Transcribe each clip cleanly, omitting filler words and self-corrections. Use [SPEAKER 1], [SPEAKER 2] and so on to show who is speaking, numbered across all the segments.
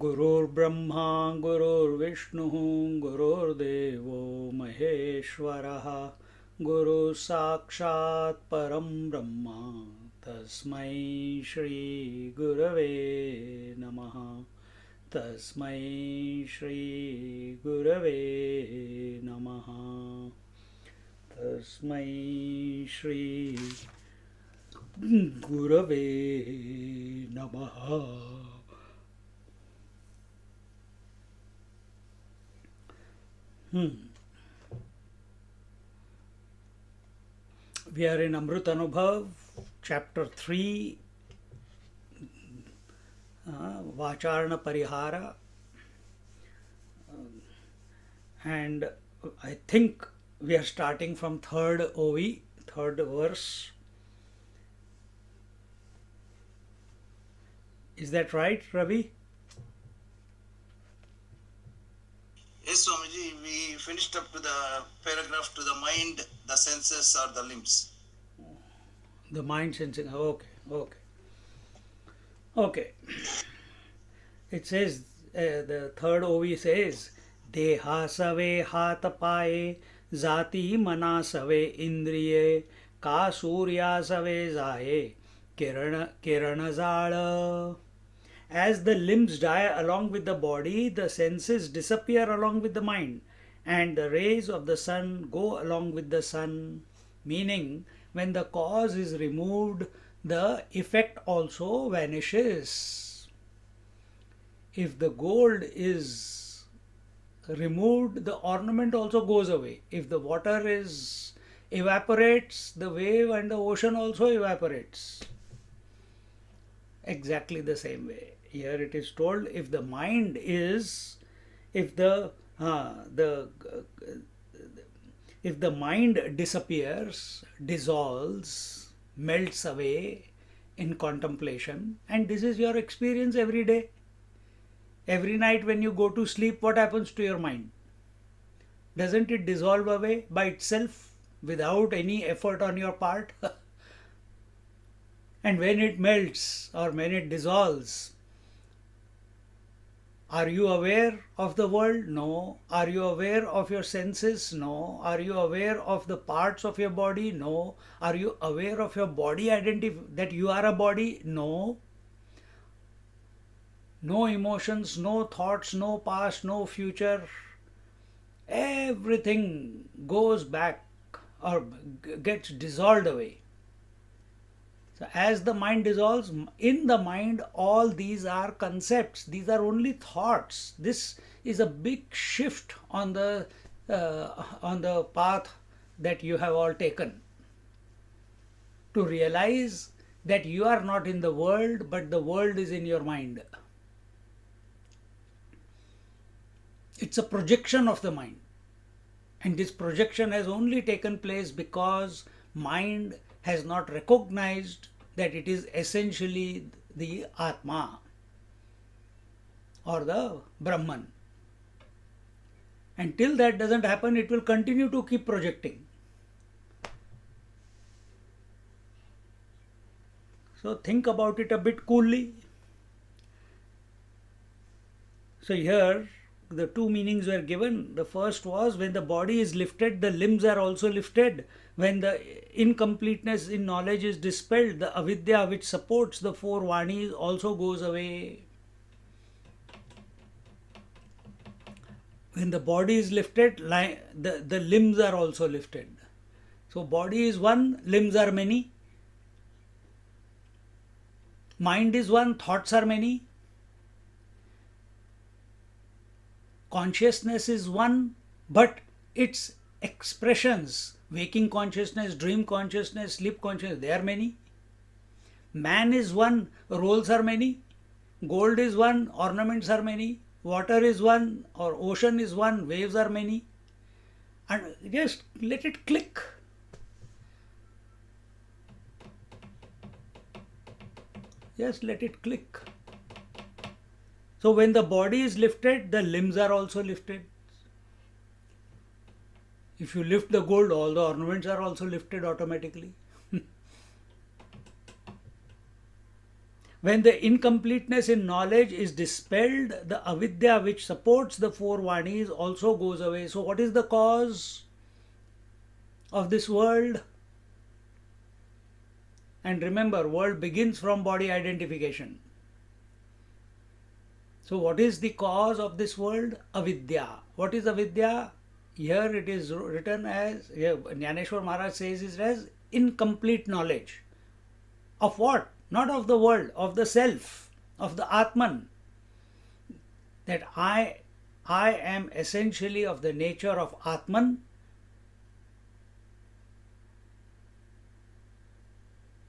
[SPEAKER 1] गुरुर्ब्रह्मा गुरुर्विष्णुः गुरुर्देवो महेश्वरः गुरुः साक्षात् परं ब्रह्म तस्मै श्री गुरवे नमः तस्मै श्री गुरवे नमः तस्मै श्री गुरवे नमः. We are in Amrit Anubhav, chapter 3, Vacharna Parihara, and I think we are starting from third OV, third verse. Is that right, Ravi?
[SPEAKER 2] Yes, Swamiji, we finished up to the paragraph to the mind, the senses or the limbs.
[SPEAKER 1] The mind sensing. Okay. It says, the third OV says, Deha save hatapaye, Zati mana save indriye, Ka surya save zaye, Kirana zala. As the limbs die along with the body, the senses disappear along with the mind, and the rays of the sun go along with the sun. Meaning, when the cause is removed, the effect also vanishes. If the gold is removed, the ornament also goes away. If the water is evaporates, the wave and the ocean also evaporates. Exactly the same way. Here it is told, if the mind is, if the mind disappears, dissolves, melts away in contemplation, and this is your experience every day. Every night when you go to sleep, what happens to your mind? Doesn't it dissolve away by itself without any effort on your part? And when it melts or when it dissolves, are you aware of the world? No. Are you aware of your senses? No. Are you aware of the parts of your body? No. Are you aware of your body identity, that you are a body? No. No emotions, no thoughts, no past, no future. Everything goes back or gets dissolved away. So as the mind dissolves, in the mind all these are concepts, these are only thoughts. This is a big shift on the path that you have all taken, to realize that you are not in the world, but the world is in your mind. It's a projection of the mind, and this projection has only taken place because mind has not recognized that it is essentially the Atma or the Brahman. Until that doesn't happen, it will continue to keep projecting. So think about it a bit coolly. So here the two meanings were given. The first was, when the body is lifted, the limbs are also lifted. When the incompleteness in knowledge is dispelled, the avidya which supports the four vanis also goes away. When the body is lifted, the limbs are also lifted. So body is one, limbs are many. Mind is one, thoughts are many. Consciousness is one, but its expressions Waking consciousness, dream consciousness, sleep consciousness, they are many. Man is one, roles are many. Gold is one, ornaments are many. Water is one, or ocean is one, waves are many. And just let it click. Just let it click. So when the body is lifted, the limbs are also lifted. If you lift the gold, all the ornaments are also lifted automatically. When the incompleteness in knowledge is dispelled, the avidya which supports the four vanis also goes away. So what is the cause of this world? And remember, world begins from body identification. So what is the cause of this world? Avidya. What is avidya? Here it is written as, Jnaneshwar Maharaj says it as incomplete knowledge. Of what? Not of the world, of the self, of the Atman. That I am essentially of the nature of Atman.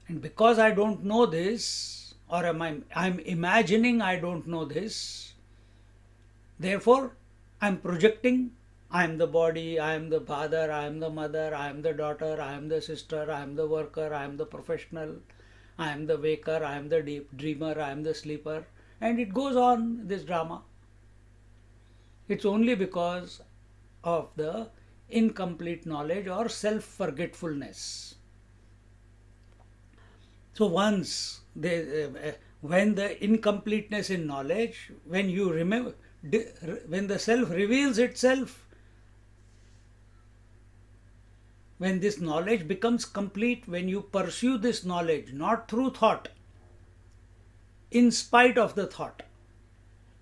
[SPEAKER 1] And because I don't know this, or I'm imagining I don't know this, therefore I'm projecting. I am the body, I am the father, I am the mother, I am the daughter, I am the sister, I am the worker, I am the professional, I am the waker, I am the dreamer, I am the sleeper. And it goes on, this drama. It's only because of the incomplete knowledge or self-forgetfulness. So once when the incompleteness in knowledge, when you remember, when the self reveals itself, when this knowledge becomes complete, when you pursue this knowledge not through thought, in spite of the thought,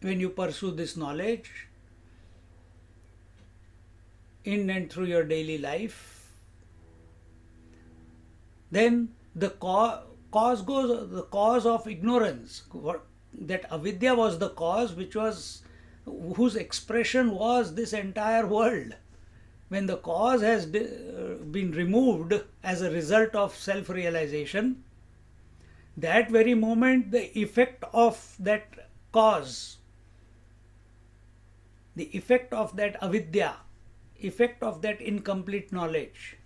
[SPEAKER 1] when you pursue this knowledge in and through your daily life, then the cause goes, the cause of ignorance, that avidya was the cause, whose expression was this entire world. When the cause has been removed as a result of self-realization, that very moment the effect of that cause, the effect of that avidya, effect of that incomplete knowledge,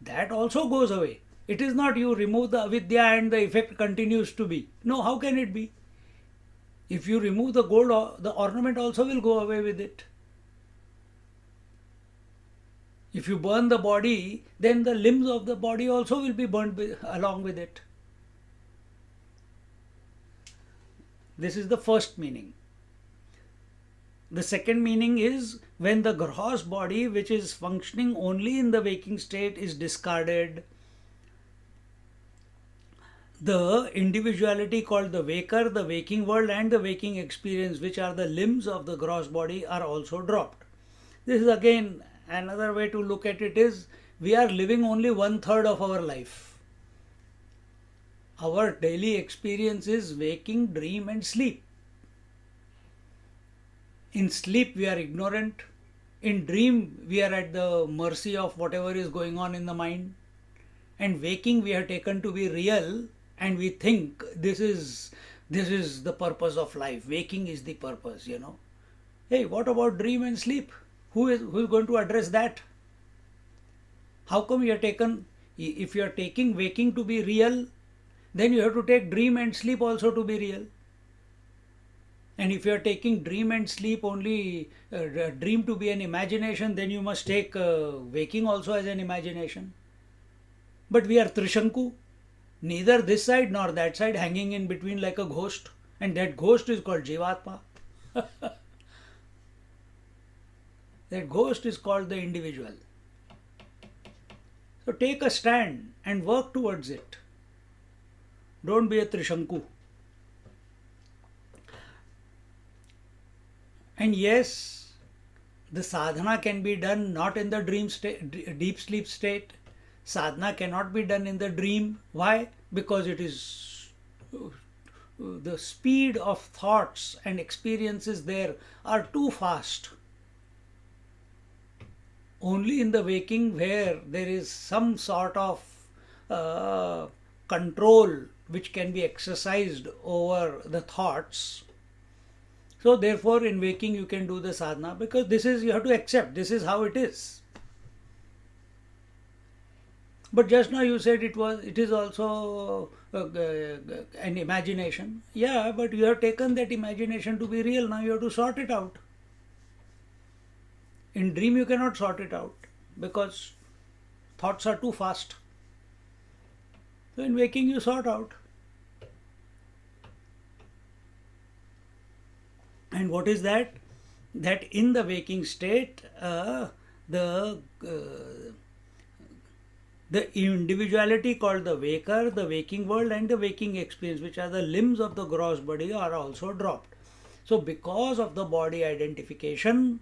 [SPEAKER 1] that also goes away. It is not you remove the avidya and the effect continues to be. No, how can it be? If you remove the gold, the ornament also will go away with it. If you burn the body, then the limbs of the body also will be burnt along with it. This is the first meaning. The second meaning is when the gross body, which is functioning only in the waking state, is discarded, the individuality called the waker, the waking world and the waking experience, which are the limbs of the gross body, are also dropped. This is again another way to look at it is, we are living only 1/3 of our life. Our daily experience is waking, dream and sleep. In sleep we are ignorant. In dream we are at the mercy of whatever is going on in the mind. And waking we are taken to be real, and we think this is the purpose of life. Waking is the purpose, Hey, what about dream and sleep? Who is going to address that? How come you are taken, if you are taking waking to be real, then you have to take dream and sleep also to be real. And if you are taking dream and sleep only, dream to be an imagination, then you must take waking also as an imagination. But we are Trishanku, neither this side nor that side, hanging in between like a ghost. And that ghost is called Jivatma. That ghost is called the individual. So take a stand and work towards it. Don't be a Trishanku. And yes, the sadhana can be done not in the dream state, deep sleep state. Sadhana cannot be done in the dream. Why? Because it is the speed of thoughts and experiences there are too fast. Only in the waking where there is some sort of uh, control which can be exercised over the thoughts. So therefore in waking you can do the sadhana, because this is, you have to accept, this is how it is. But just now you said it is also an imagination. Yeah, but you have taken that imagination to be real. Now you have to sort it out. In dream you cannot sort it out because thoughts are too fast. So in waking you sort out. And what is that? That in the waking state, the individuality called the waker, the waking world, and the waking experience, which are the limbs of the gross body, are also dropped. So because of the body identification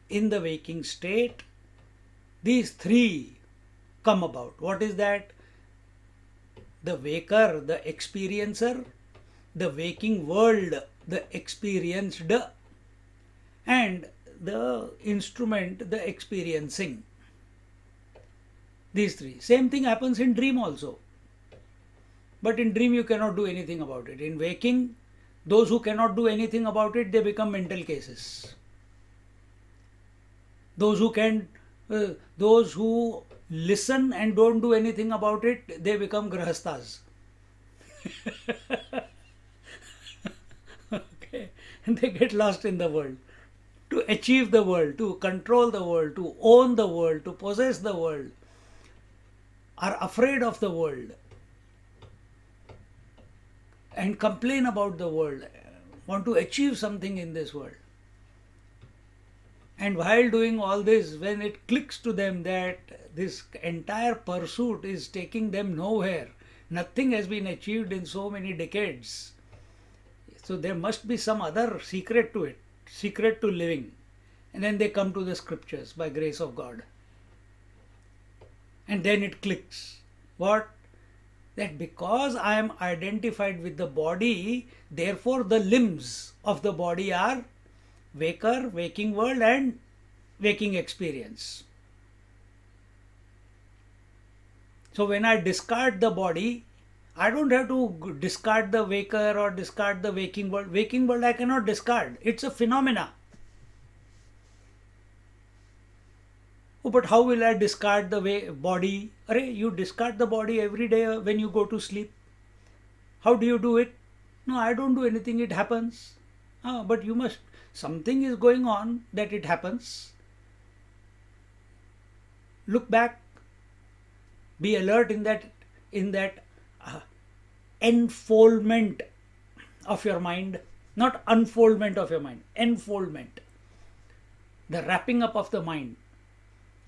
[SPEAKER 1] in the waking state, these three come about. What is that? The waker, the experiencer, the waking world, the experienced, and the instrument, the experiencing. These three. Same thing happens in dream also. But in dream you cannot do anything about it. In waking, those who cannot do anything about it, they become mental cases. Those who listen and don't do anything about it, they become grahasthas. Okay, and they get lost in the world. To achieve the world, to control the world, to own the world, to possess the world, are afraid of the world and complain about the world, want to achieve something in this world. And while doing all this, when it clicks to them that this entire pursuit is taking them nowhere, nothing has been achieved in so many decades, so there must be some other secret to it, secret to living. And then they come to the scriptures by grace of God. And then it clicks. What? That because I am identified with the body, therefore the limbs of the body are waker, waking world, and waking experience. So when I discard the body, I don't have to discard the waker or discard the waking world. Waking world I cannot discard. It's a phenomena. Oh, but how will I discard the body? Arey, you discard the body every day when you go to sleep. How do you do it? No, I don't do anything. It happens. But you must. Something is going on that it happens. Look back. Be alert in that enfoldment of your mind, not unfoldment of your mind. Enfoldment. The wrapping up of the mind.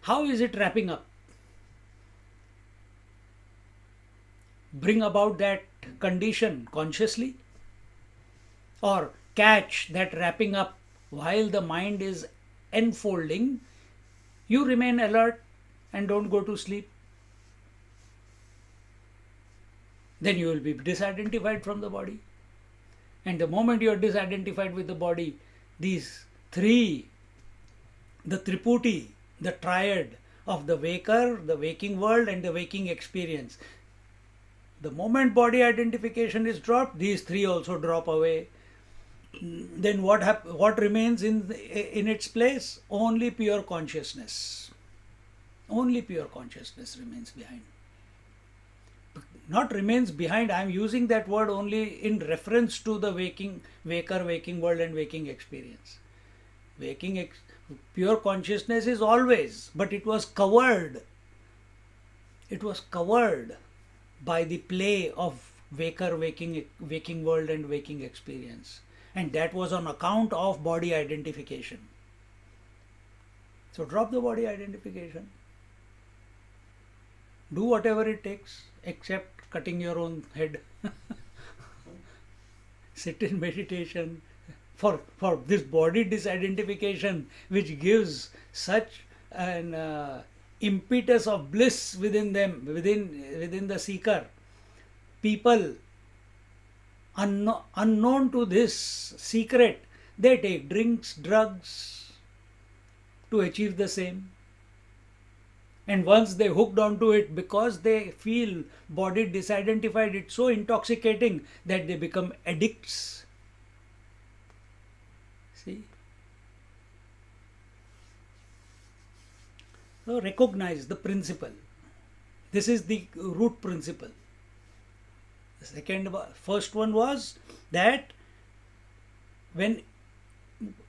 [SPEAKER 1] How is it wrapping up? Bring about that condition consciously, or catch that wrapping up while the mind is enfolding. You remain alert and don't go to sleep. Then you will be disidentified from the body. And the moment you are disidentified with the body, these three, the Triputi, the triad of the waker, the waking world, and the waking experience. The moment body identification is dropped, these three also drop away. Then what remains in its place? Only pure consciousness. Only pure consciousness remains behind. Not remains behind, I am using that word only in reference to the waker, waking world, and waking experience. Pure consciousness is always, but it was covered. It was covered by the play of waker, waking world, and waking experience. And that was on account of body identification. So drop the body identification. Do whatever it takes, except cutting your own head. Sit in meditation. For this body disidentification, which gives such an impetus of bliss within them, within the seeker. People unknown to this secret, they take drinks, drugs, to achieve the same. And once they hooked onto it, because they feel body disidentified, it's so intoxicating that they become addicts. See? So recognize the principle. This is the root principle. The first one was that when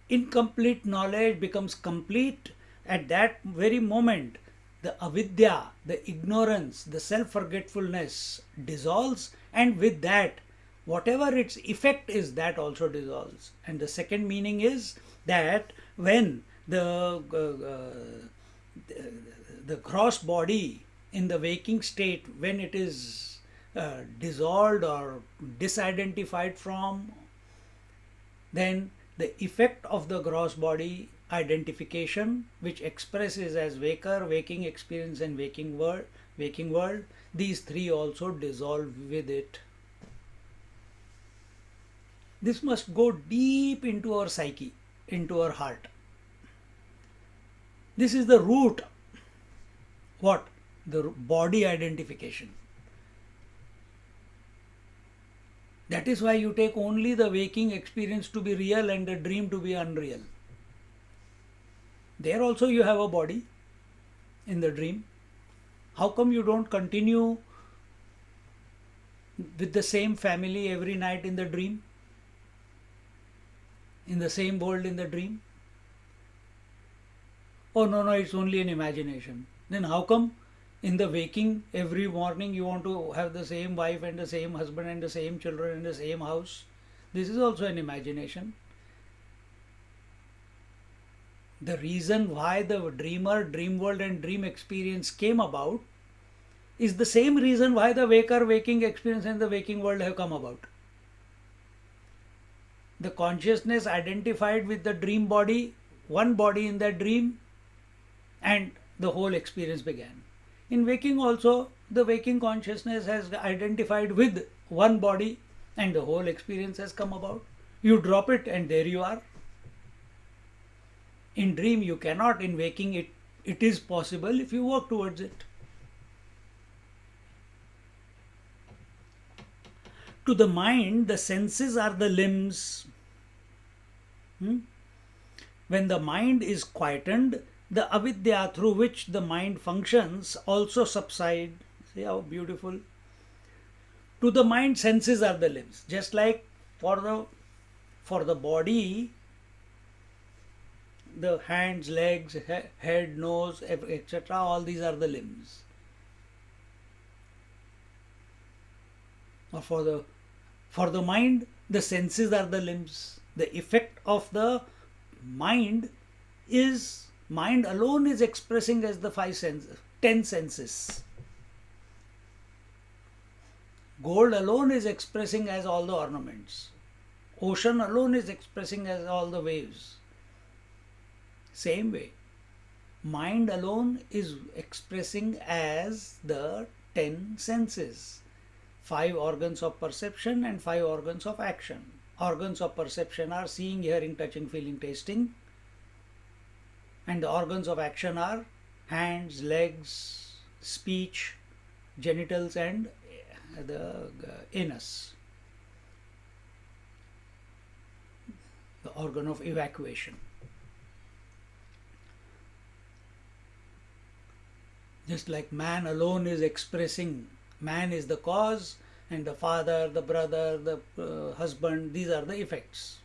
[SPEAKER 1] incomplete knowledge becomes complete, at that very moment, the avidya, the ignorance, the self-forgetfulness dissolves, and with that, whatever its effect is, that also dissolves. And the second meaning is that when the gross body in the waking state, when it is dissolved or disidentified from, then the effect of the gross body identification, which expresses as waker, waking experience, and waking world, these three also dissolve with it. This must go deep into our psyche, into our heart. This is the root. What? The body identification. That is why you take only the waking experience to be real and the dream to be unreal. There also you have a body in the dream. How come you don't continue with the same family every night in the dream? In the same world in the dream? Oh no, it's only an imagination. Then how come in the waking every morning you want to have the same wife and the same husband and the same children in the same house? This is also an imagination. The reason why the dreamer, dream world and dream experience came about is the same reason why the waker, waking experience and the waking world have come about. The consciousness identified with the dream body, one body in that dream, and the whole experience began. In waking also, the waking consciousness has identified with one body and the whole experience has come about. You drop it and there you are. In dream you cannot, in waking it is possible if you work towards it. To the mind, the senses are the limbs. When the mind is quietened, the avidya through which the mind functions also subside. See how beautiful. To the mind, senses are the limbs. Just like for the body, the hands, legs, head, nose, etc., all these are the limbs. Or for the mind, the senses are the limbs. The effect of the mind is, mind alone is expressing as the 10 senses. Gold alone is expressing as all the ornaments. Ocean alone is expressing as all the waves. Same way, mind alone is expressing as the 10 senses. 5 organs of perception and 5 organs of action. Organs of perception are seeing, hearing, touching, feeling, tasting. And the organs of action are hands, legs, speech, genitals and the anus. The organ of evacuation. Just like man alone is expressing, man is the cause, and the father, the brother, the husband, these are the effects.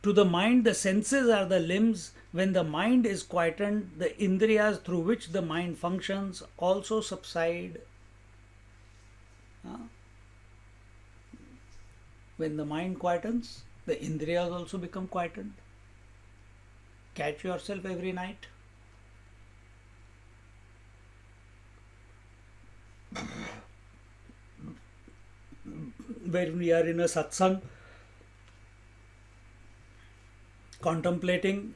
[SPEAKER 1] To the mind, the senses are the limbs. When the mind is quietened, the indriyas through which the mind functions also subside. When the mind quietens, the indriyas also become quietened. Catch yourself every night. When we are in a satsang, contemplating,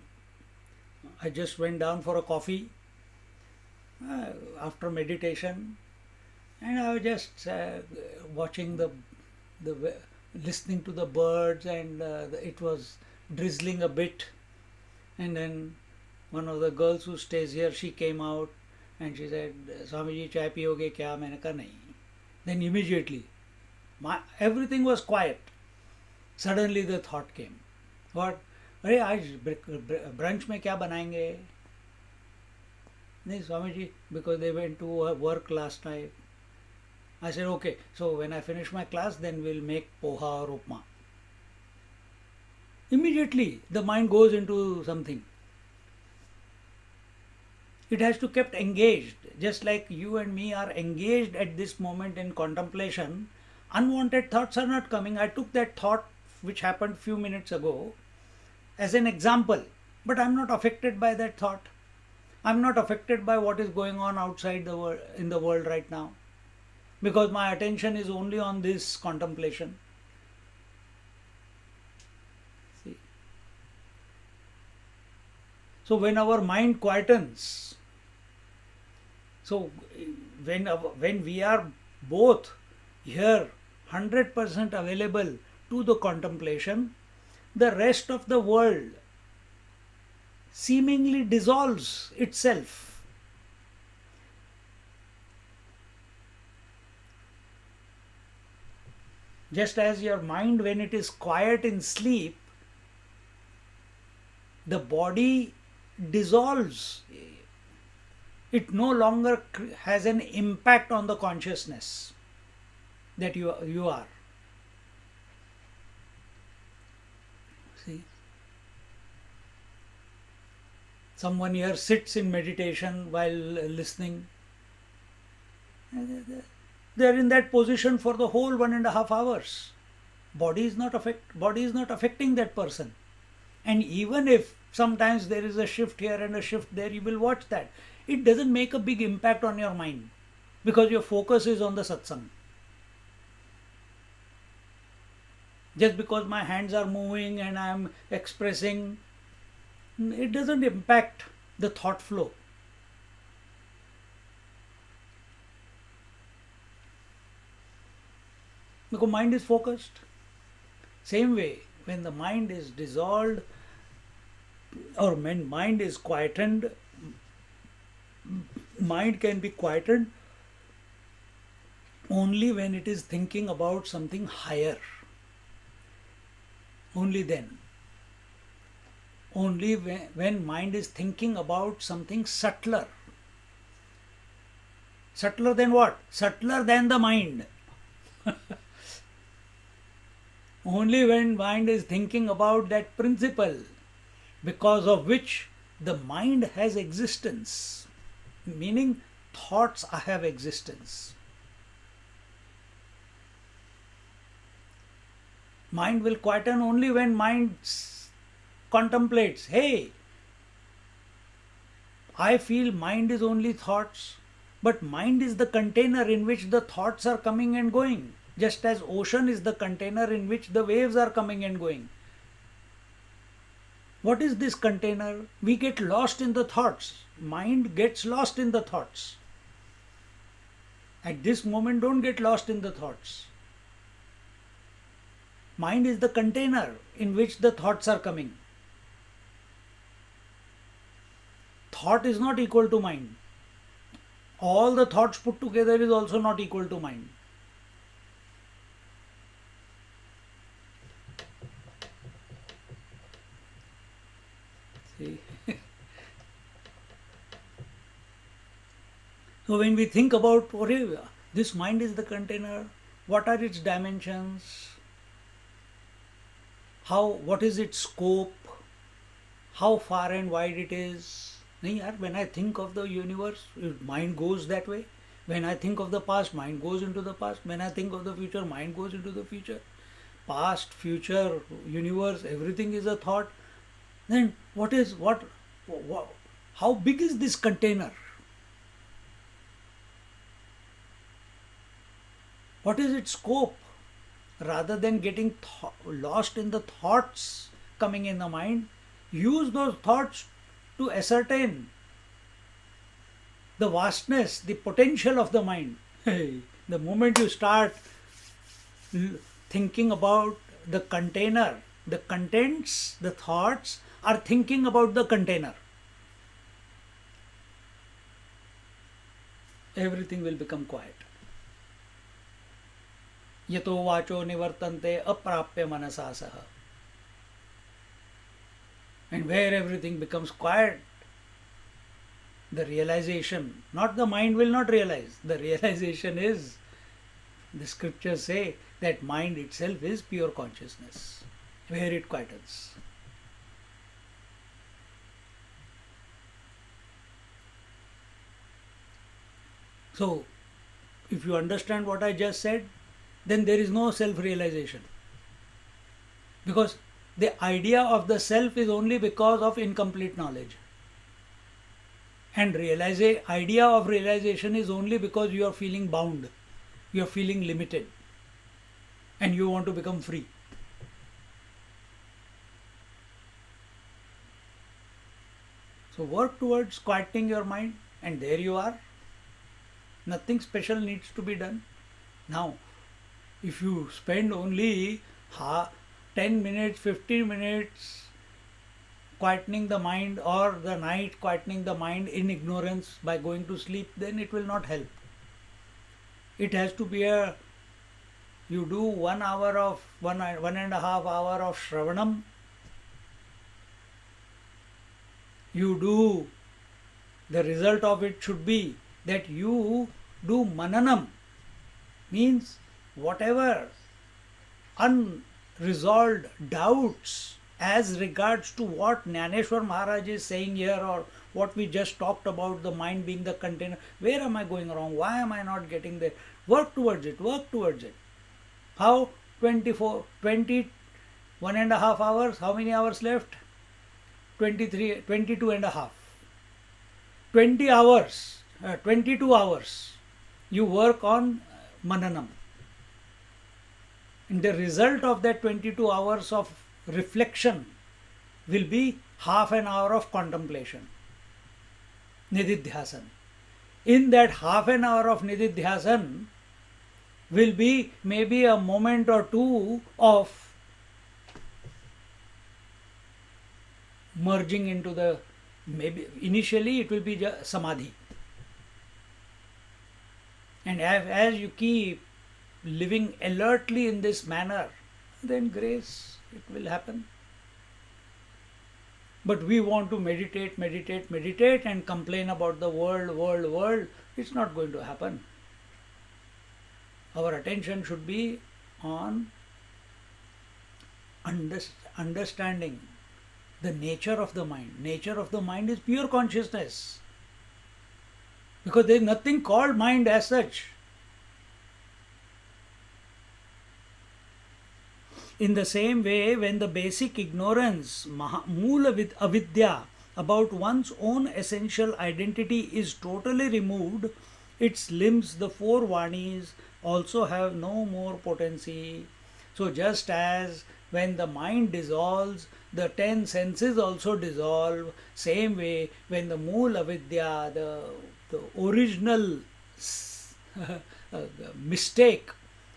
[SPEAKER 1] I just went down for a coffee after meditation, and I was just watching listening to the birds, and it was drizzling a bit, and then one of the girls who stays here, she came out and she said, Swamiji, chai piyoge kya? मैंने कहा नहीं. Then immediately, everything was quiet. Suddenly the thought came, what? अरे आज brunch में क्या बनाएंगे? नहीं Swamiji, because they went to work last night. I said, okay, so when I finish my class, then we'll make poha or upma. Immediately the mind goes into something. It has to kept engaged, just like you and me are engaged at this moment in contemplation. Unwanted thoughts are not coming. I took that thought which happened few minutes ago as an example, but I'm not affected by that thought. I'm not affected by what is going on outside the world, in the world right now, because my attention is only on this contemplation. See? So when our mind quietens, so when we are both here 100% available to the contemplation, the rest of the world seemingly dissolves itself. Just as your mind, when it is quiet in sleep, the body dissolves. It no longer has an impact on the consciousness that you are. See? Someone here sits in meditation while listening. They are in that position for the whole 1.5 hours. Body is not affecting that person. And even if sometimes there is a shift here and a shift there, you will watch that. It doesn't make a big impact on your mind because your focus is on the satsang. Just because my hands are moving and I am expressing, it doesn't impact the thought flow. Because mind is focused. Same way, when the mind is dissolved or when mind is quietened, mind can be quietened only when it is thinking about something higher. Only then. Only when mind is thinking about something subtler. Subtler than what? Subtler than the mind. Only when mind is thinking about that principle because of which the mind has existence, meaning thoughts have existence. Mind will quieten only when mind contemplates, hey, I feel mind is only thoughts, but mind is the container in which the thoughts are coming and going, just as ocean is the container in which the waves are coming and going. What is this container? We get lost in the thoughts. Mind gets lost in the thoughts. At this moment, don't get lost in the thoughts. Mind is the container in which the thoughts are coming. Thought is not equal to mind. All the thoughts put together is also not equal to mind. See? So when we think about, this mind is the container, what are its dimensions? What is its scope? How far and wide it is? When I think of the universe, mind goes that way. When I think of the past, mind goes into the past. When I think of the future, mind goes into the future. Past, future, universe, everything is a thought. Then how big is this container? What is its scope? Rather than getting lost in the thoughts coming in the mind, use those thoughts to ascertain the vastness, the potential of the mind. The moment you start thinking about the container the contents, the thoughts are thinking about the container. Everything will become quiet. Yato vacho nivartante aprapya manasa saha. And where everything becomes quiet, the realization, not the mind will not realize, the realization is, the scriptures say that mind itself is pure consciousness, where it quietens. So, if you understand what I just said, then there is no self-realization. Because the idea of the self is only because of incomplete knowledge. And idea of realization is only because you are feeling bound, you are feeling limited, and you want to become free. So work towards quietening your mind, and there you are. Nothing special needs to be done. Now, if you spend only 10 minutes, 15 minutes quietening the mind, or the night quietening the mind in ignorance by going to sleep, then it will not help. It has to be you do 1 hour of 1.5 hour of Shravanam. You do, the result of it should be that you do Mananam, means whatever unresolved doubts as regards to what Jnaneshwar Maharaj is saying here, or what we just talked about, the mind being the container. Where am I going wrong? Why am I not getting there? Work towards it, work towards it. How? 1.5 hours, how many hours left? 22 and a half. 20 hours, 22 hours you work on Mananam. And the result of that 22 hours of reflection will be half an hour of contemplation, Nididhyasan. In that half an hour of Nididhyasan will be maybe a moment or two of merging into the, maybe initially it will be just Samadhi. And as you keep living alertly in this manner, then grace, it will happen. But we want to meditate and complain about the world. It's not going to happen. Our attention should be on understanding the nature of the mind. Nature of the mind is pure consciousness. Because there is nothing called mind as such. In the same way, when the basic ignorance, Moola Avidya, about one's own essential identity is totally removed, its limbs, the four Vanis, also have no more potency. So just as when the mind dissolves, the 10 senses also dissolve, same way when the Moola Avidya, the original mistake,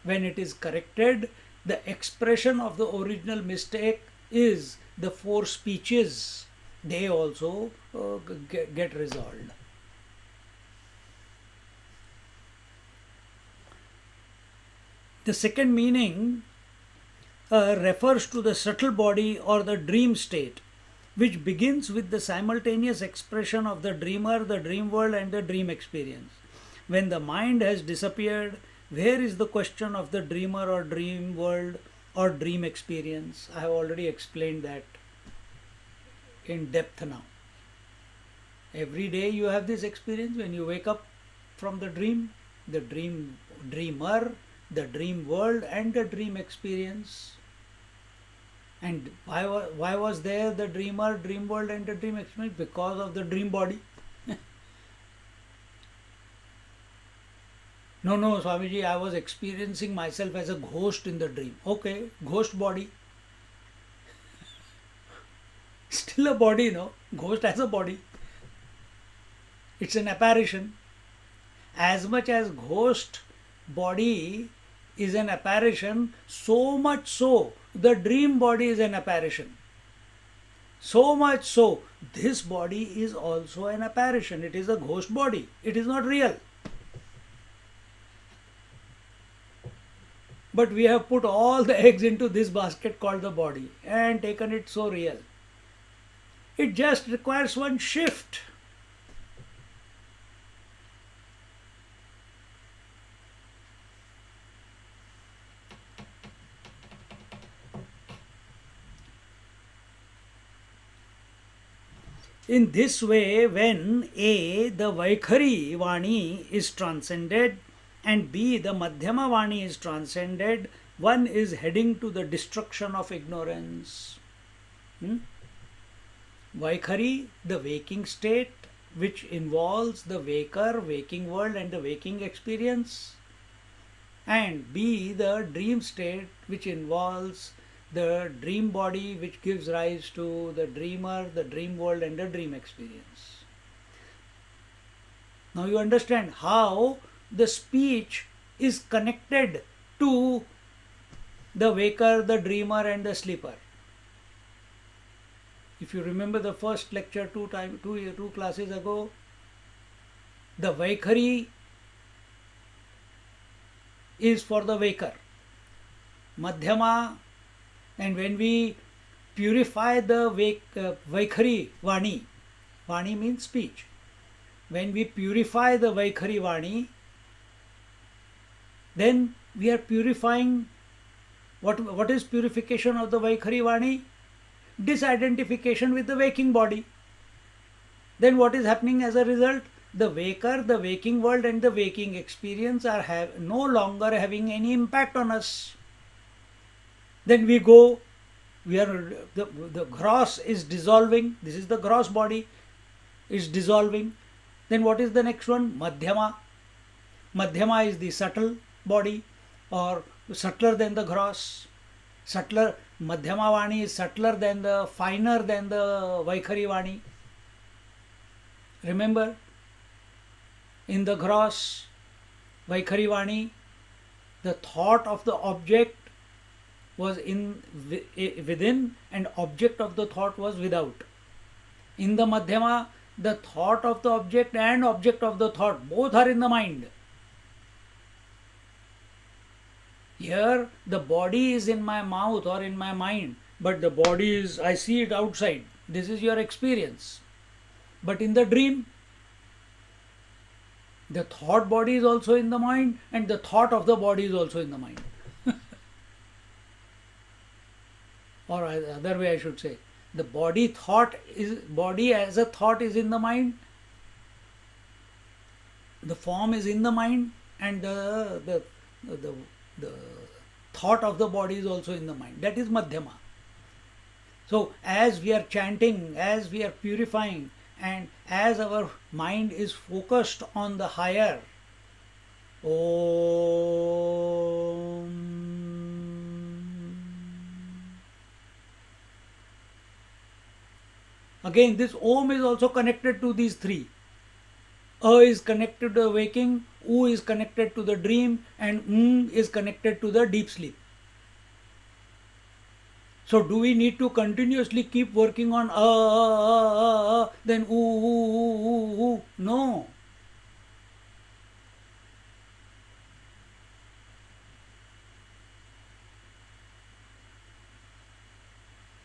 [SPEAKER 1] when it is corrected, the expression of the original mistake is the 4 speeches. They also get resolved. The second meaning refers to the subtle body or the dream state, which begins with the simultaneous expression of the dreamer, the dream world, and the dream experience. When the mind has disappeared, where is the question of the dreamer or dream world or dream experience? I have already explained that in depth now. Every day you have this experience when you wake up from the dream, dreamer, the dream world, and the dream experience. And why was there the dreamer, dream world, and the dream experience? Because of the dream body. No, Swamiji, I was experiencing myself as a ghost in the dream. Okay, ghost body. Still a body, no? Ghost has a body. It's an apparition. As much as ghost body is an apparition, so much so the dream body is an apparition. So much so, this body is also an apparition. It is a ghost body. It is not real. But we have put all the eggs into this basket called the body and taken it so real. It just requires one shift. In this way, when A, the Vaikhari Vani is transcended, and B, the Madhyama Vani is transcended, one is heading to the destruction of ignorance. Vaikhari, the waking state, which involves the waker, waking world, and the waking experience. And B, the dream state, which involves the dream body, which gives rise to the dreamer, the dream world, and the dream experience. Now you understand how the speech is connected to the waker, the dreamer, and the sleeper. If you remember the first lecture two classes ago, the Vaikhari is for the waker. Madhyama, and when we purify the Vaikhari Vani, Vani means speech. When we purify the Vaikhari Vani, then we are purifying. What is purification of the Vaikhari Vani? Disidentification with the waking body. Then what is happening as a result? The waker, the waking world, and the waking experience are no longer having any impact on us. Then we are the gross is dissolving. This is the gross body is dissolving. Then what is the next one? Madhyama. Madhyama is the subtle body, or subtler than the gross. Subtler Madhyama Vani is subtler than the finer than the Vaikhari Vani. Remember, in the gross Vaikhari Vani, the thought of the object was within, and object of the thought was without. In the Madhyama, the thought of the object and object of the thought both are in the mind. Here the body is in my mouth or in my mind, but the body is, I see it outside. This is your experience. But in the dream, the thought body is also in the mind, and the thought of the body is also in the mind. Or other way I should say, the body as a thought is in the mind, the form is in the mind, and the thought of the body is also in the mind. That is Madhyama. So as we are chanting, as we are purifying, and as our mind is focused on the higher, Om. Again, this Om is also connected to these three. A is connected to the waking, U is connected to the dream, and is connected to the deep sleep. So do we need to continuously keep working on then ooh? No.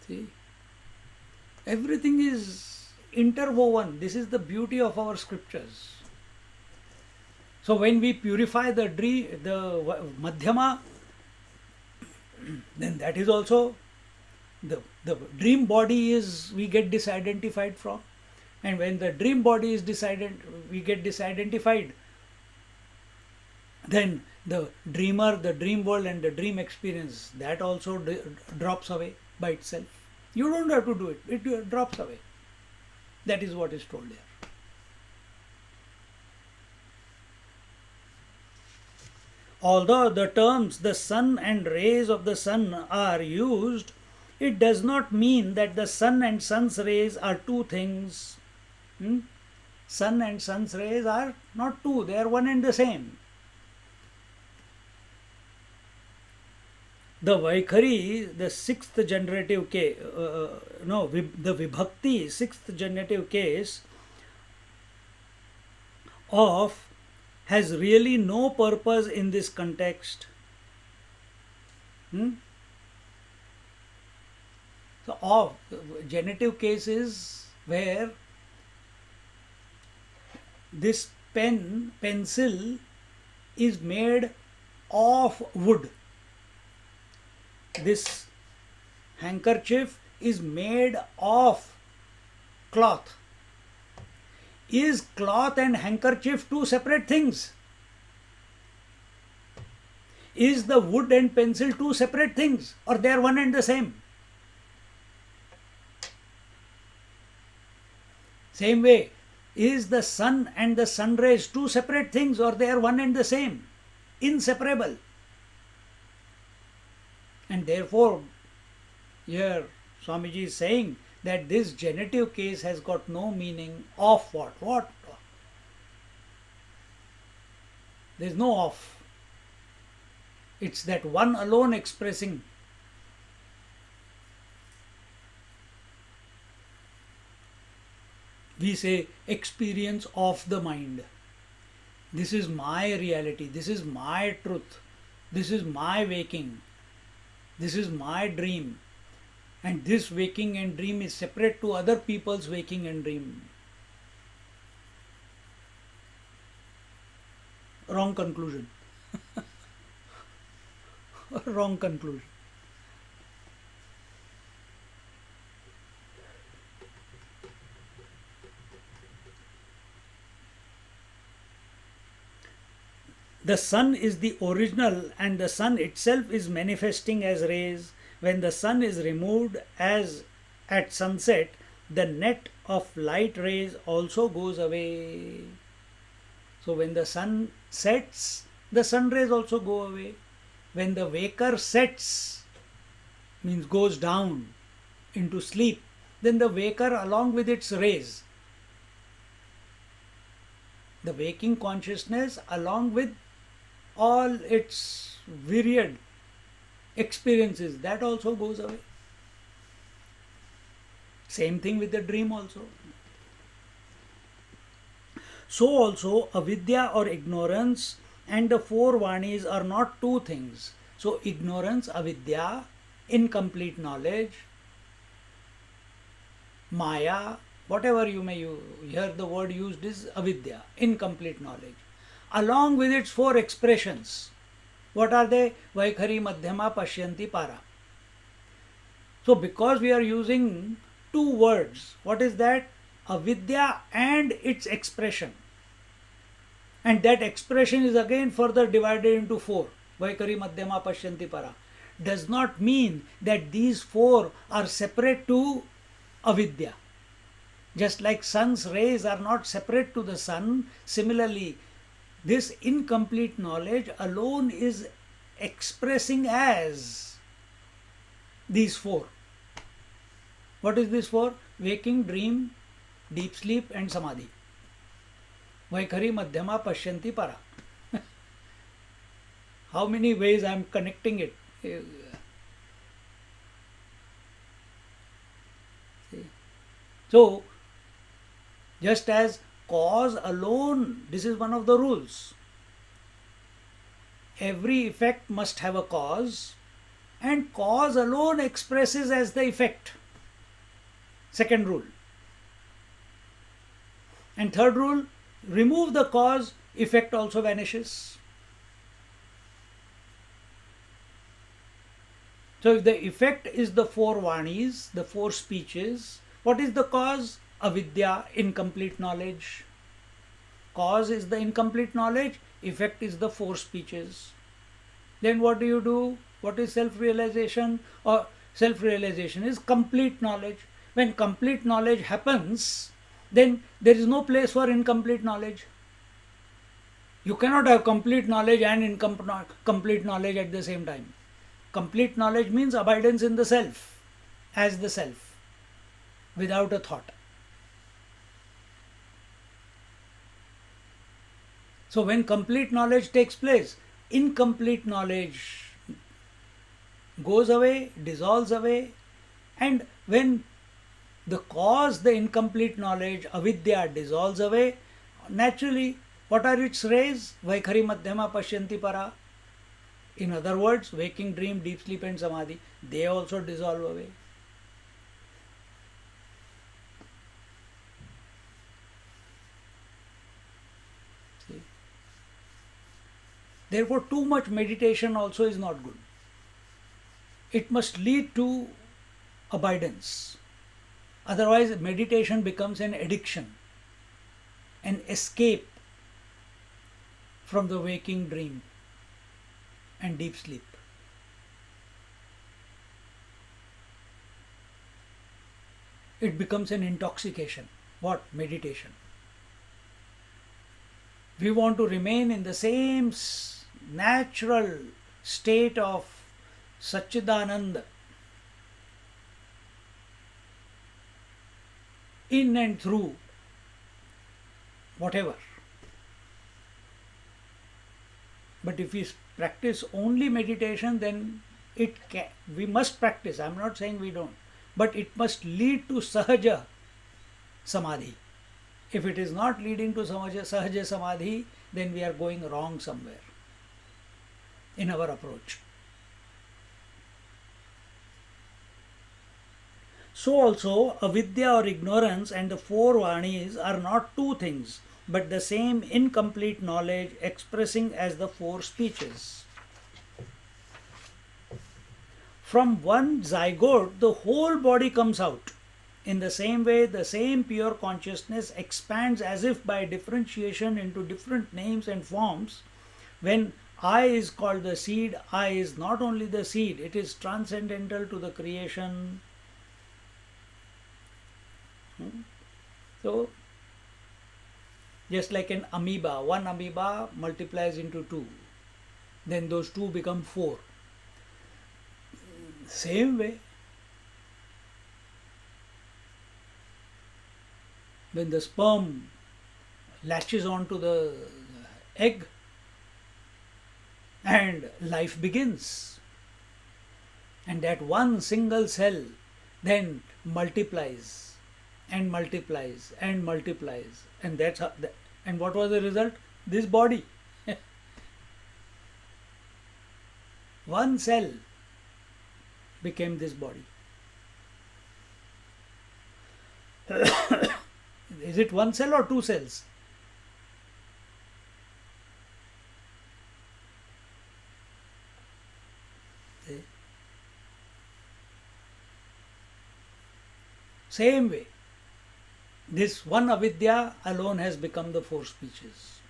[SPEAKER 1] See, everything is interwoven. This is the beauty of our scriptures. So when we purify the Madhyama, then that is also the dream body is we get disidentified from. And when the dream body is we get disidentified, then the dreamer, the dream world, and the dream experience, that also drops away by itself. You don't have to do it. It drops away. That is what is told here. Although the terms the sun and rays of the sun are used, it does not mean that the sun and sun's rays are two things. Sun and sun's rays are not two, they are one and the same. The Vaikhari, the sixth generative case, the Vibhakti, sixth generative case of has really no purpose in this context. So, of genitive cases where this pencil is made of wood. This handkerchief is made of cloth. Is cloth and handkerchief two separate things? Is the wood and pencil two separate things, or they are one and the same? Same way, is the sun and the sun rays two separate things, or they are one and the same? Inseparable. And therefore, here Swamiji is saying that this genitive case has got no meaning of what? What? There is no of. It's that one alone expressing. We say experience of the mind. This is my reality. This is my truth. This is my waking. This is my dream. And this waking and dream is separate to other people's waking and dream. Wrong conclusion. Wrong conclusion. The sun is the original, and the sun itself is manifesting as rays. When the sun is removed, as at sunset, the net of light rays also goes away. So when the sun sets, the sun rays also go away. When the waker sets, means goes down into sleep, then the waker along with its rays, the waking consciousness along with all its myriad experiences, that also goes away. Same thing with the dream also. So also avidya or ignorance and the four vanis are not two things. So ignorance, avidya, incomplete knowledge, maya, whatever you may hear the word used is avidya, incomplete knowledge. Along with its four expressions. What are they? Vaikhari, Madhyama, Pashyanti, Para. So because we are using two words, what is that? Avidya and its expression. And that expression is again further divided into four. Vaikhari, Madhyama, Pashyanti, Para. Does not mean that these four are separate to avidya. Just like sun's rays are not separate to the sun, similarly, this incomplete knowledge alone is expressing as these four. What is this four? Waking, dream, deep sleep and samadhi. Vaikhari, Madhyama, Pashyanti, Para. How many ways I am connecting it? So, just as cause alone, this is one of the rules. Every effect must have a cause, and cause alone expresses as the effect. Second rule. And third rule, remove the cause, effect also vanishes. So if the effect is the four vanis, the four speeches, what is the cause? Avidya, incomplete knowledge. Cause is the incomplete knowledge, effect is the four speeches. Then what do? What is self-realization? Or self-realization is complete knowledge. When complete knowledge happens, then there is no place for incomplete knowledge. You cannot have complete knowledge and incomplete knowledge at the same time. Complete knowledge means abidance in the self, as the self, without a thought. So when complete knowledge takes place, incomplete knowledge goes away, dissolves away, and when the cause, the incomplete knowledge, avidya, dissolves away, naturally, what are its rays? Vaikhari madhyama pashyanti para. In other words, waking, dream, deep sleep, and samadhi, they also dissolve away. See? Therefore, too much meditation also is not good. It must lead to abidance. Otherwise, meditation becomes an addiction, an escape from the waking dream and deep sleep. It becomes an intoxication. What? Meditation. We want to remain in the same natural state of Satchidananda, in and through whatever. But if we practice only meditation, then we must practice. I'm not saying we don't, but it must lead to sahaja samadhi. If it is not leading to sahaja samadhi, then we are going wrong somewhere in our approach. So also, avidya or ignorance and the four vanis are not two things, but the same incomplete knowledge expressing as the four speeches. From one zygote, the whole body comes out. In the same way, the same pure consciousness expands as if by differentiation into different names and forms. When I is called the seed, I is not only the seed, it is transcendental to the creation. So, just like an amoeba, one amoeba multiplies into two, then those two become four. Same way, when the sperm latches onto the egg and life begins, and that one single cell then multiplies and multiplies and multiplies, and that's how, and what was the result? This body. One cell became this body. Is it one cell or two cells? See? Same way, this one avidya alone has become the four speeches.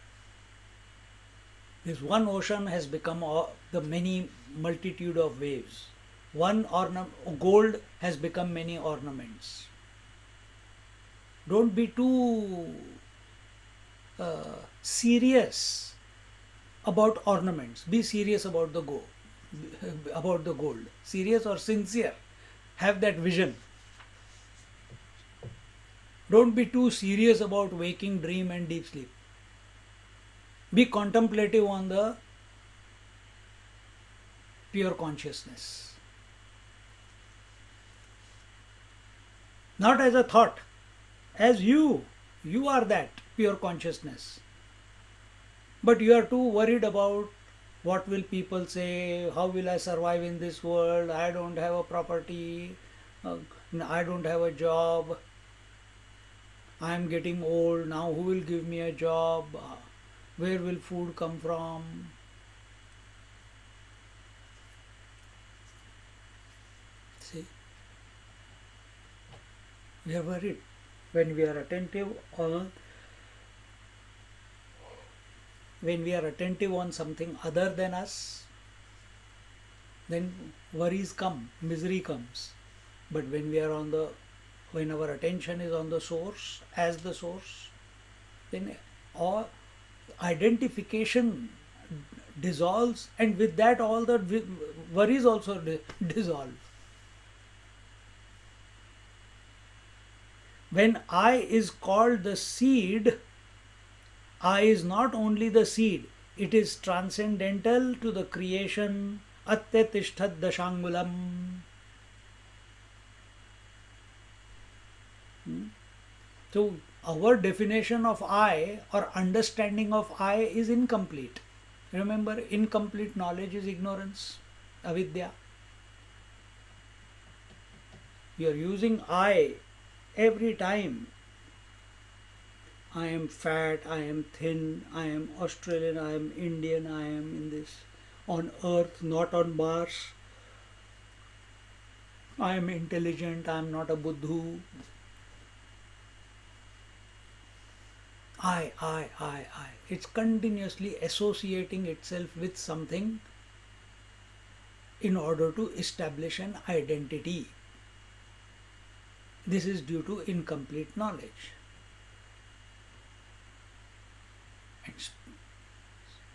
[SPEAKER 1] This one ocean has become the many multitude of waves. One gold has become many ornaments. Don't be too serious about ornaments. Be serious about the gold. Serious or sincere. Have that vision. Don't be too serious about waking, dream and deep sleep. Be contemplative on the pure consciousness. Not as a thought, as you are that pure consciousness. But you are too worried about what will people say, how will I survive in this world, I don't have a property, I don't have a job, I am getting old, now who will give me a job, where will food come from? See, we are worried. When we are attentive on something other than us, then worries come, misery comes. But when when our attention is on the source, as the source, then all identification dissolves, and with that all the worries also dissolve. When I is called the seed, I is not only the seed, it is transcendental to the creation Atyatishthad dashangulam. So our definition of I or understanding of I is incomplete. Remember, incomplete knowledge is ignorance, avidya. You are using I every time. I am fat, I am thin, I am Australian, I am Indian, I am in this, on earth, not on Mars. I am intelligent, I am not a buddhu. I. It's continuously associating itself with something in order to establish an identity. This is due to incomplete knowledge. And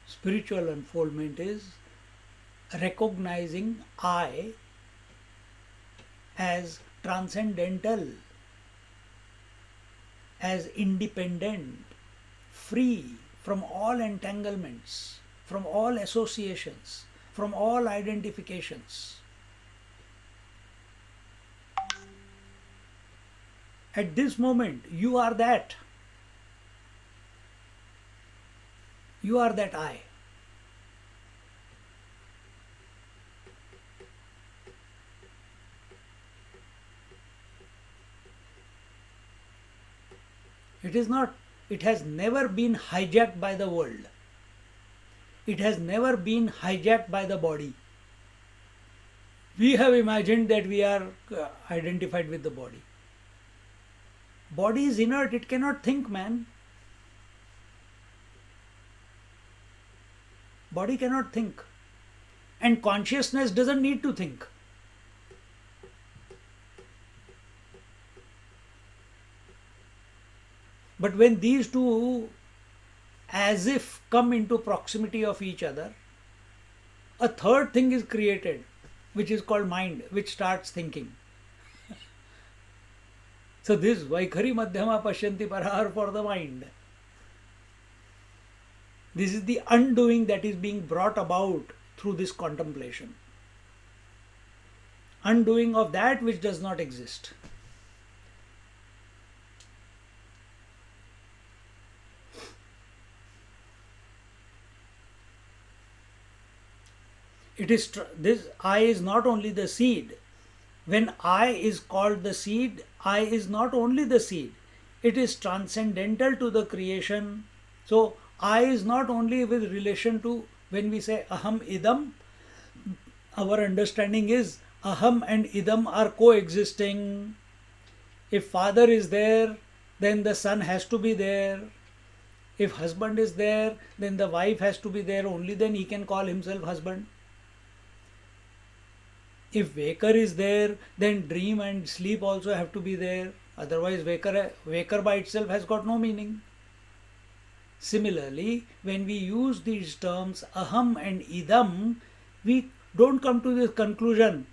[SPEAKER 1] spiritual unfoldment is recognizing I as transcendental, as independent, free from all entanglements, from all associations, from all identifications. At this moment, you are that. You are that I. It is not, it has never been hijacked by the world. It has never been hijacked by the body. We have imagined that we are identified with the body. Body is inert, it cannot think, man. Body cannot think. And consciousness doesn't need to think. But when these two as if come into proximity of each other, a third thing is created, which is called mind, which starts thinking. So this Vaikhari Madhyama Pashyanti Parahar for the mind. This is the undoing that is being brought about through this contemplation. Undoing of that which does not exist. It is this I is not only the seed. When I is called the seed, I is not only the seed. It is transcendental to the creation. So I is not only with relation to, when we say aham idam, our understanding is aham and idam are coexisting. If father is there, then the son has to be there. If husband is there, then the wife has to be there. Only then he can call himself husband. If waker is there, then dream and sleep also have to be there. Otherwise, waker by itself has got no meaning. Similarly, when we use these terms aham and idam, we don't come to this conclusion.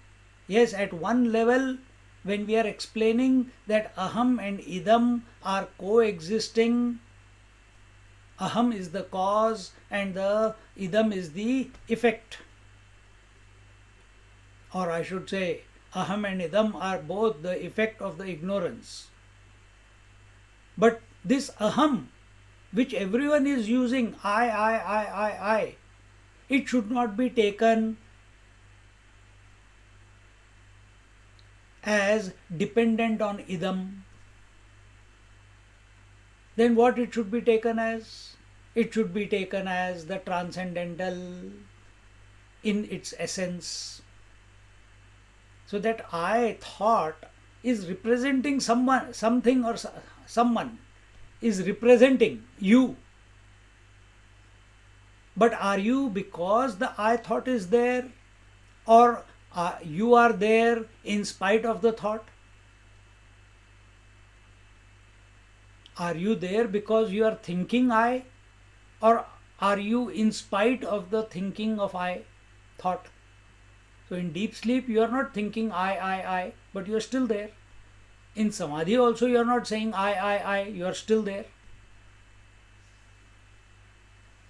[SPEAKER 1] Yes, at one level, when we are explaining that aham and idam are coexisting, aham is the cause and the idam is the effect. Or I should say, aham and idam are both the effect of the ignorance. But this aham, which everyone is using, I, it should not be taken as dependent on idam. Then what it should be taken as? It should be taken as the transcendental in its essence. So that I thought is representing someone, something or someone is representing you. But are you because the I thought is there, or you are there in spite of the thought? Are you there because you are thinking I, or are you in spite of the thinking of I, thought? So in deep sleep you are not thinking I, but you are still there. In samadhi also you are not saying I, you are still there.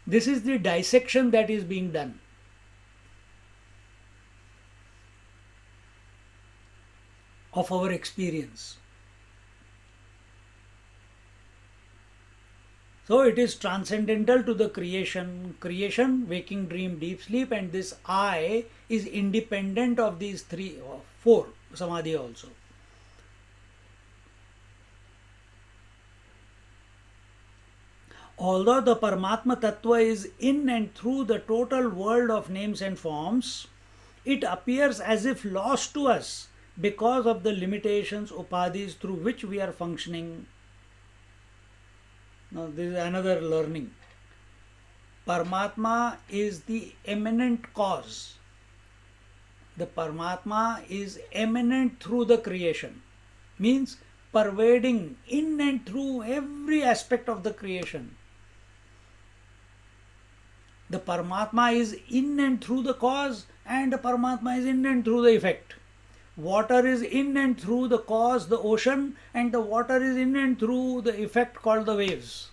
[SPEAKER 1] This is the dissection that is being done. of our experience. So it is transcendental to the creation, waking, dream, deep sleep, and this I is independent of these three or four, samadhi also. Although the Paramatma Tattva is in and through the total world of names and forms, it appears as if lost to us because of the limitations, upadhis through which we are functioning. Now, this is another learning. Paramatma is the eminent cause. The Paramatma is eminent through the creation, means pervading in and through every aspect of the creation. The Paramatma is in and through the cause, and the Paramatma is in and through the effect. Water is in and through the cause, the ocean, and the water is in and through the effect called the waves.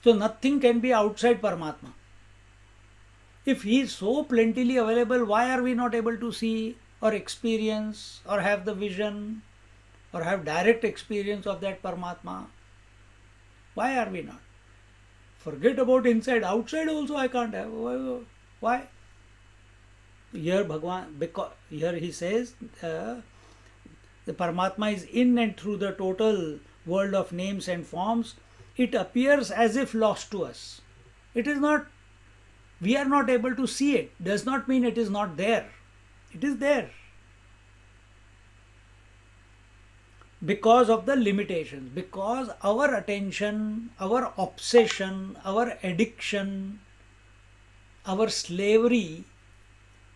[SPEAKER 1] So nothing can be outside Paramatma. If he is so plentifully available, why are we not able to see or experience or have the vision or have direct experience of that Paramatma? Why are we not? Forget about inside, outside also I can't have. Why? Here Bhagwan, because here he says the Paramatma is in and through the total world of names and forms. It appears as if lost to us. It is not, we are not able to see it. Does not mean it is not there. It is there. Because of the limitations, because our attention, our obsession, our addiction, our slavery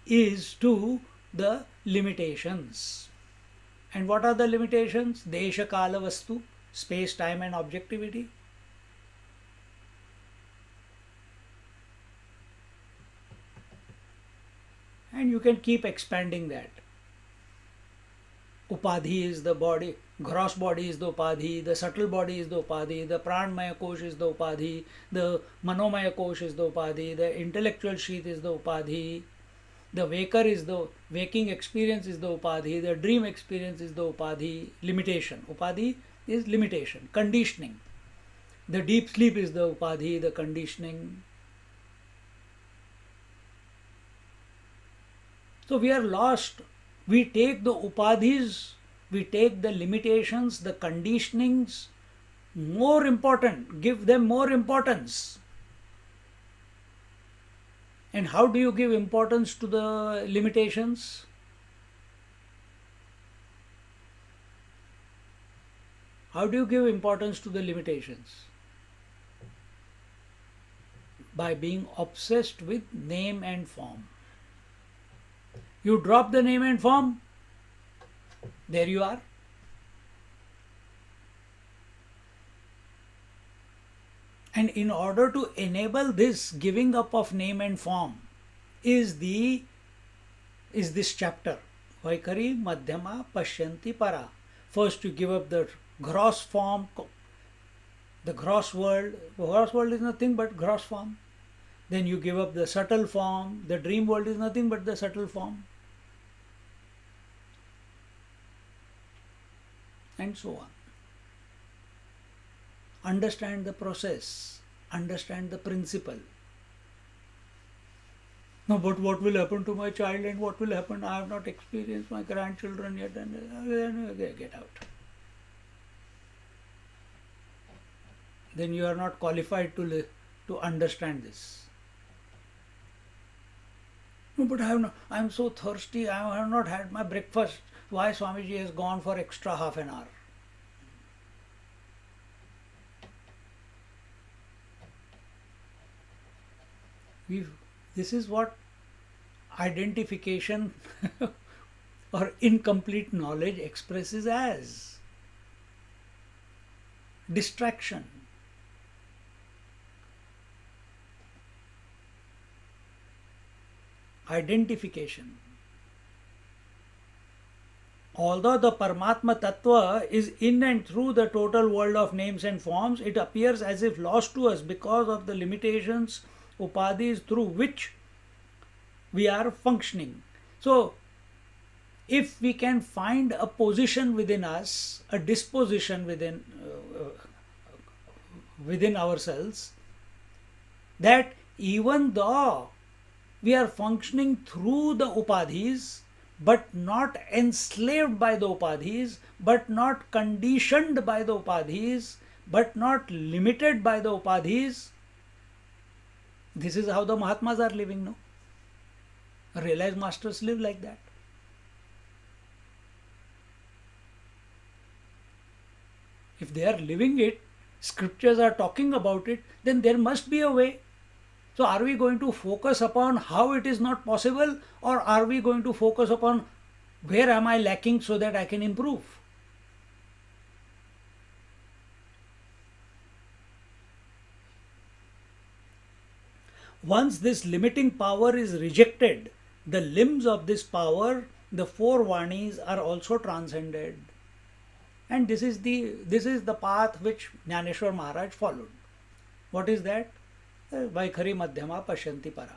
[SPEAKER 1] is to the limitations. And what are the limitations? Desha Kala Vastu, space, time and objectivity. And you can keep expanding that. Upadhi is the body, gross body is the upadhi, the subtle body is the upadhi, the pranmaya kosh is the upadhi, the manomaya kosh is the upadhi, the intellectual sheath is the upadhi, the waker is the waking experience is the upadhi, the dream experience is the upadhi, limitation. Upadhi is limitation, conditioning. The deep sleep is the upadhi, the conditioning. So we are lost. We take the upadhis, we take the limitations, the conditionings, more important, give them more importance. And how do you give importance to the limitations? How do you give importance to the limitations? By being obsessed with name and form. You drop the name and form, there you are. And in order to enable this giving up of name and form is this chapter. Vaikari Madhyama Pashyanti Para. First you give up the gross form, the gross world. The gross world is nothing but gross form. Then you give up the subtle form. The dream world is nothing but the subtle form. And so on. Understand the process, understand the principle. No, but what will happen to my child and what will happen? I have not experienced my grandchildren yet, and get out. Then you are not qualified to understand this. No, but I am so thirsty, I have not had my breakfast. Why Swamiji has gone for extra half an hour? This is what identification or incomplete knowledge expresses as distraction. Identification. Although the Paramatma Tattva is in and through the total world of names and forms, it appears as if lost to us because of the limitations, upadhis through which we are functioning. So, if we can find a position within us, a disposition within ourselves, that even though we are functioning through the upadhis, but not enslaved by the upadhis, but not conditioned by the upadhis, but not limited by the upadhis. This is how the Mahatmas are living now. Realized masters live like that. If they are living it, scriptures are talking about it, then there must be a way. So are we going to focus upon how it is not possible, or are we going to focus upon where am I lacking so that I can improve? Once this limiting power is rejected, the limbs of this power, the four Vanis, are also transcended. And this is the path which Jnaneshwar Maharaj followed. What is that? Vaikhari Madhyama Pashyanti Para.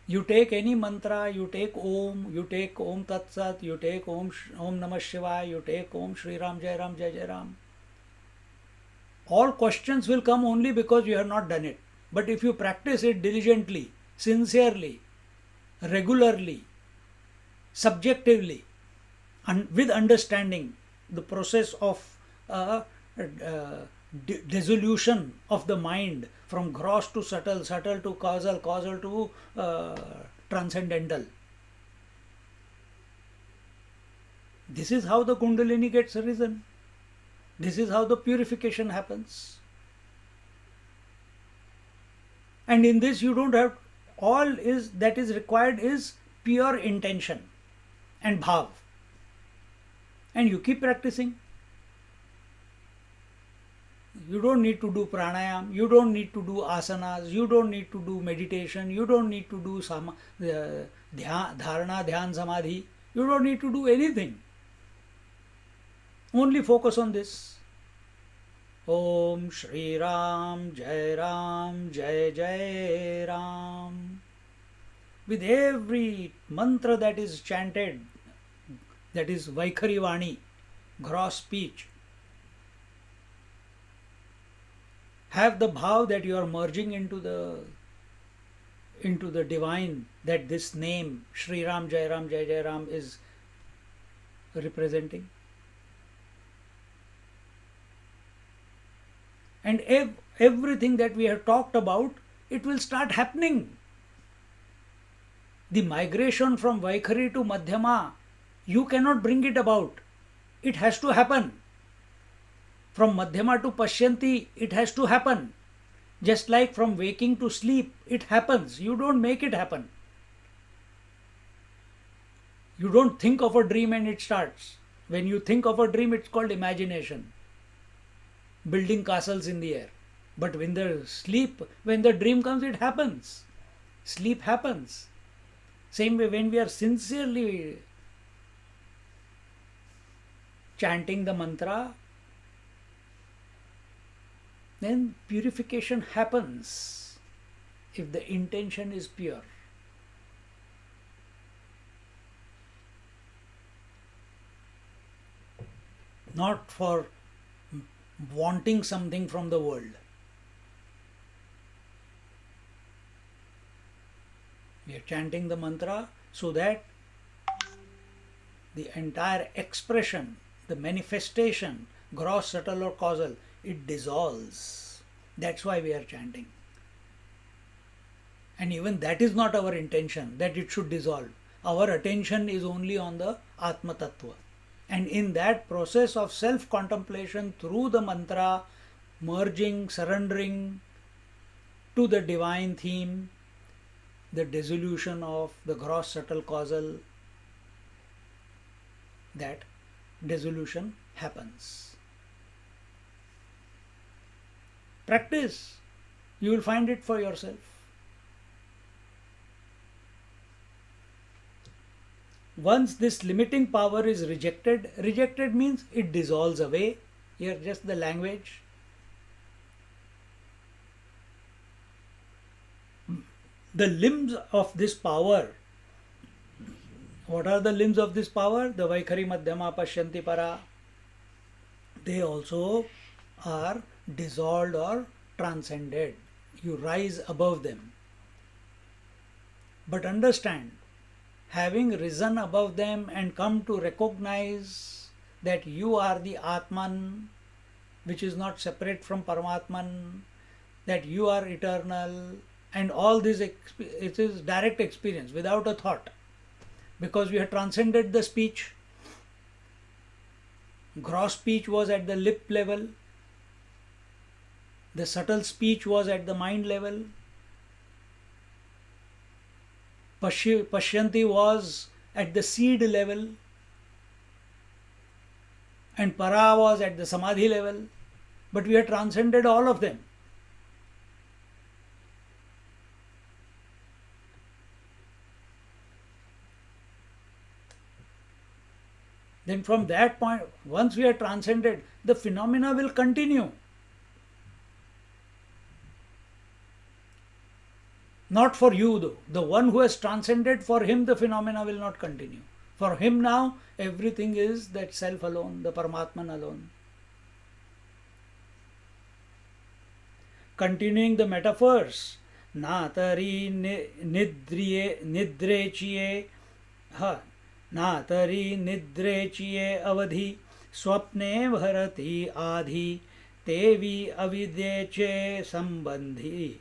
[SPEAKER 1] You take any mantra, you take Om Tat Sat, you take Om Namah Shivaya, you take Om Shri Ram Jai Ram Jai Jai Ram. All questions will come only because you have not done it. But if you practice it diligently, sincerely, regularly, subjectively, and with understanding, the process of dissolution of the mind from gross to subtle, subtle to causal, causal to transcendental. This is how the Kundalini gets risen. This is how the purification happens. And in this you don't have, all is that is required is pure intention and bhav. And you keep practicing. You don't need to do pranayam, you don't need to do asanas, you don't need to do meditation, you don't need to do dharana, dhyan, samadhi. You don't need to do anything. Only focus on this. Om Shri Ram Jai Jai Ram. With every mantra that is chanted, that is Vaikhari Vani, gross speech, have the bhav that you are merging into the divine, that this name Shri Ram Jai Ram is representing. And everything that we have talked about, it will start happening. The migration from Vaikhari to Madhyama, you cannot bring it about. It has to happen. From Madhyama to Pashyanti, it has to happen. Just like from waking to sleep, it happens. You don't make it happen. You don't think of a dream and it starts. When you think of a dream, it's called imagination. Building castles in the air. But when the dream comes, it happens. Sleep happens. Same way, when we are sincerely chanting the mantra, then purification happens if the intention is pure. Not for wanting something from the world. We are chanting the mantra so that the entire expression, the manifestation, gross, subtle or causal, it dissolves. That's why we are chanting. And even that is not our intention, that it should dissolve. Our attention is only on the Atma Tattva. And in that process of self-contemplation through the mantra, merging, surrendering to the divine theme, the dissolution of the gross, subtle, causal, that dissolution happens. Practice. You will find it for yourself. Once this limiting power is rejected, rejected means it dissolves away. Here just the language. The limbs of this power, What are the limbs of this power? The Vaikhari Madhyama Pashyanti Para. They also are dissolved or transcended. You rise above them. But understand, having risen above them and come to recognize that you are the Atman, which is not separate from Paramatman, that you are eternal, and all this, it is direct experience without a thought, because we have transcended the speech. Gross speech was at the lip level, the subtle speech was at the mind level, Pashyanti was at the seed level, and Para was at the Samadhi level, but we have transcended all of them. Then from that point, once we are transcended, the phenomena will continue. Not for you though. The one who has transcended, for him the phenomena will not continue. For him now, everything is that self alone, the Paramatman alone. Continuing the metaphors, Natari nidrechiye नातरी निद्रेचिये अवधि स्वप्ने भरति आधि तेवी अविद्येचे संबंधी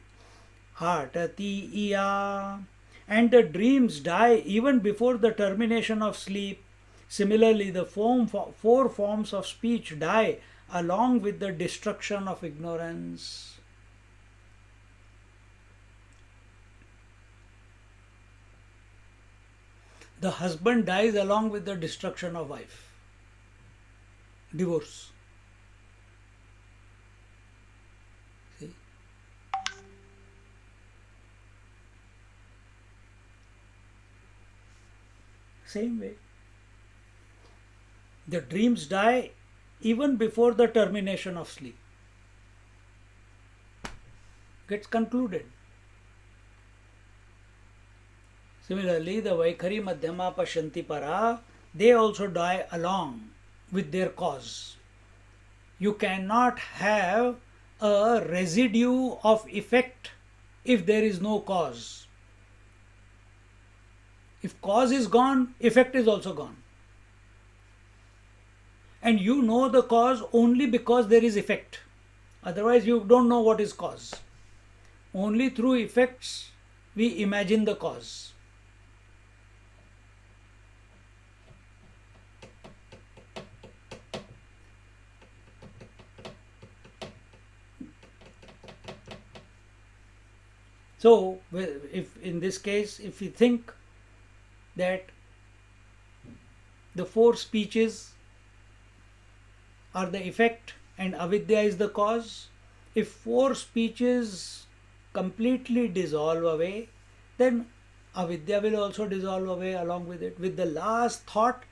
[SPEAKER 1] हाटति इया. And the dreams die even before the termination of sleep. Similarly, the four forms of speech die along with the destruction of ignorance. The husband dies along with the destruction of wife. Divorce. See? Same way. The dreams die even before the termination of sleep. Gets concluded. Similarly, the Vaikhari Madhyama Pashyanti Para, they also die along with their cause. You cannot have a residue of effect if there is no cause. If cause is gone, effect is also gone. And you know the cause only because there is effect. Otherwise, you don't know what is cause. Only through effects we imagine the cause. So, if in this case, if we think that the four speeches are the effect and avidya is the cause, if four speeches completely dissolve away, then avidya will also dissolve away along with it. With the last thought,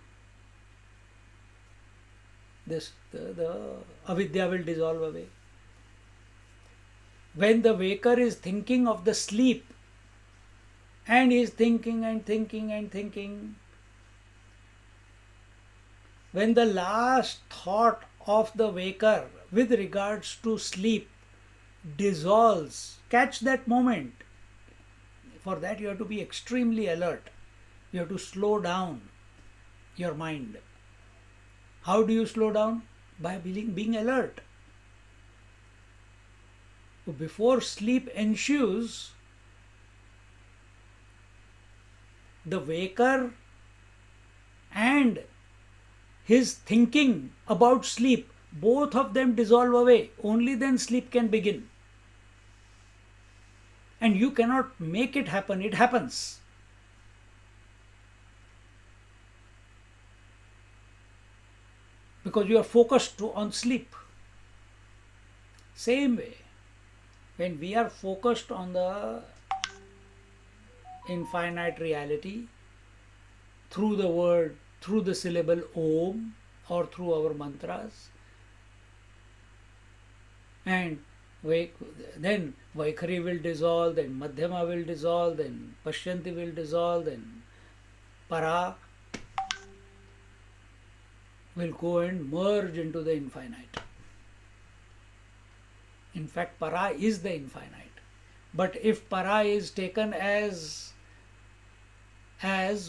[SPEAKER 1] the avidya will dissolve away. When the waker is thinking of the sleep and is thinking and thinking and thinking, when the last thought of the waker with regards to sleep dissolves, catch that moment. For that you have to be extremely alert. You have to slow down your mind. How do you slow down? By being alert. Before sleep ensues, the waker and his thinking about sleep, both of them dissolve away. Only then sleep can begin. And you cannot make it happen, it happens. Because you are focused on sleep. Same way, when we are focused on the infinite reality through the word, through the syllable Om or through our mantras, and then Vaikhari will dissolve, then Madhyama will dissolve, then Pashyanti will dissolve, then Para will go and merge into the infinite. In fact, para is the infinite. But if para is taken as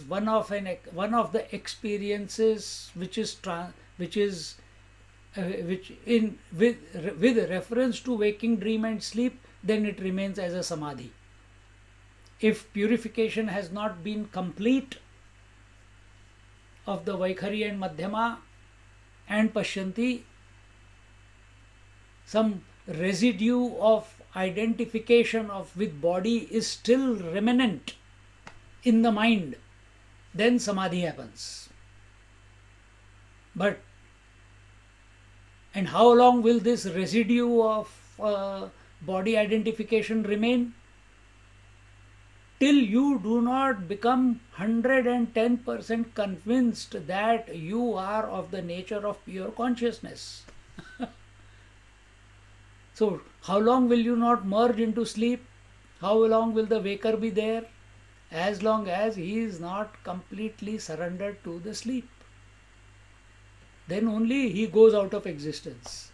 [SPEAKER 1] one of the experiences which in with reference to waking, dream and sleep, then it remains as a samadhi. If purification has not been complete of the Vaikhari and Madhyama and Pashyanti, some residue of identification of with body is still remnant in the mind, then samadhi happens. And how long will this residue of body identification remain? Till you do not become 110% convinced that you are of the nature of pure consciousness. So, how long will you not merge into sleep? How long will the waker be there? As long as he is not completely surrendered to the sleep. Then only he goes out of existence.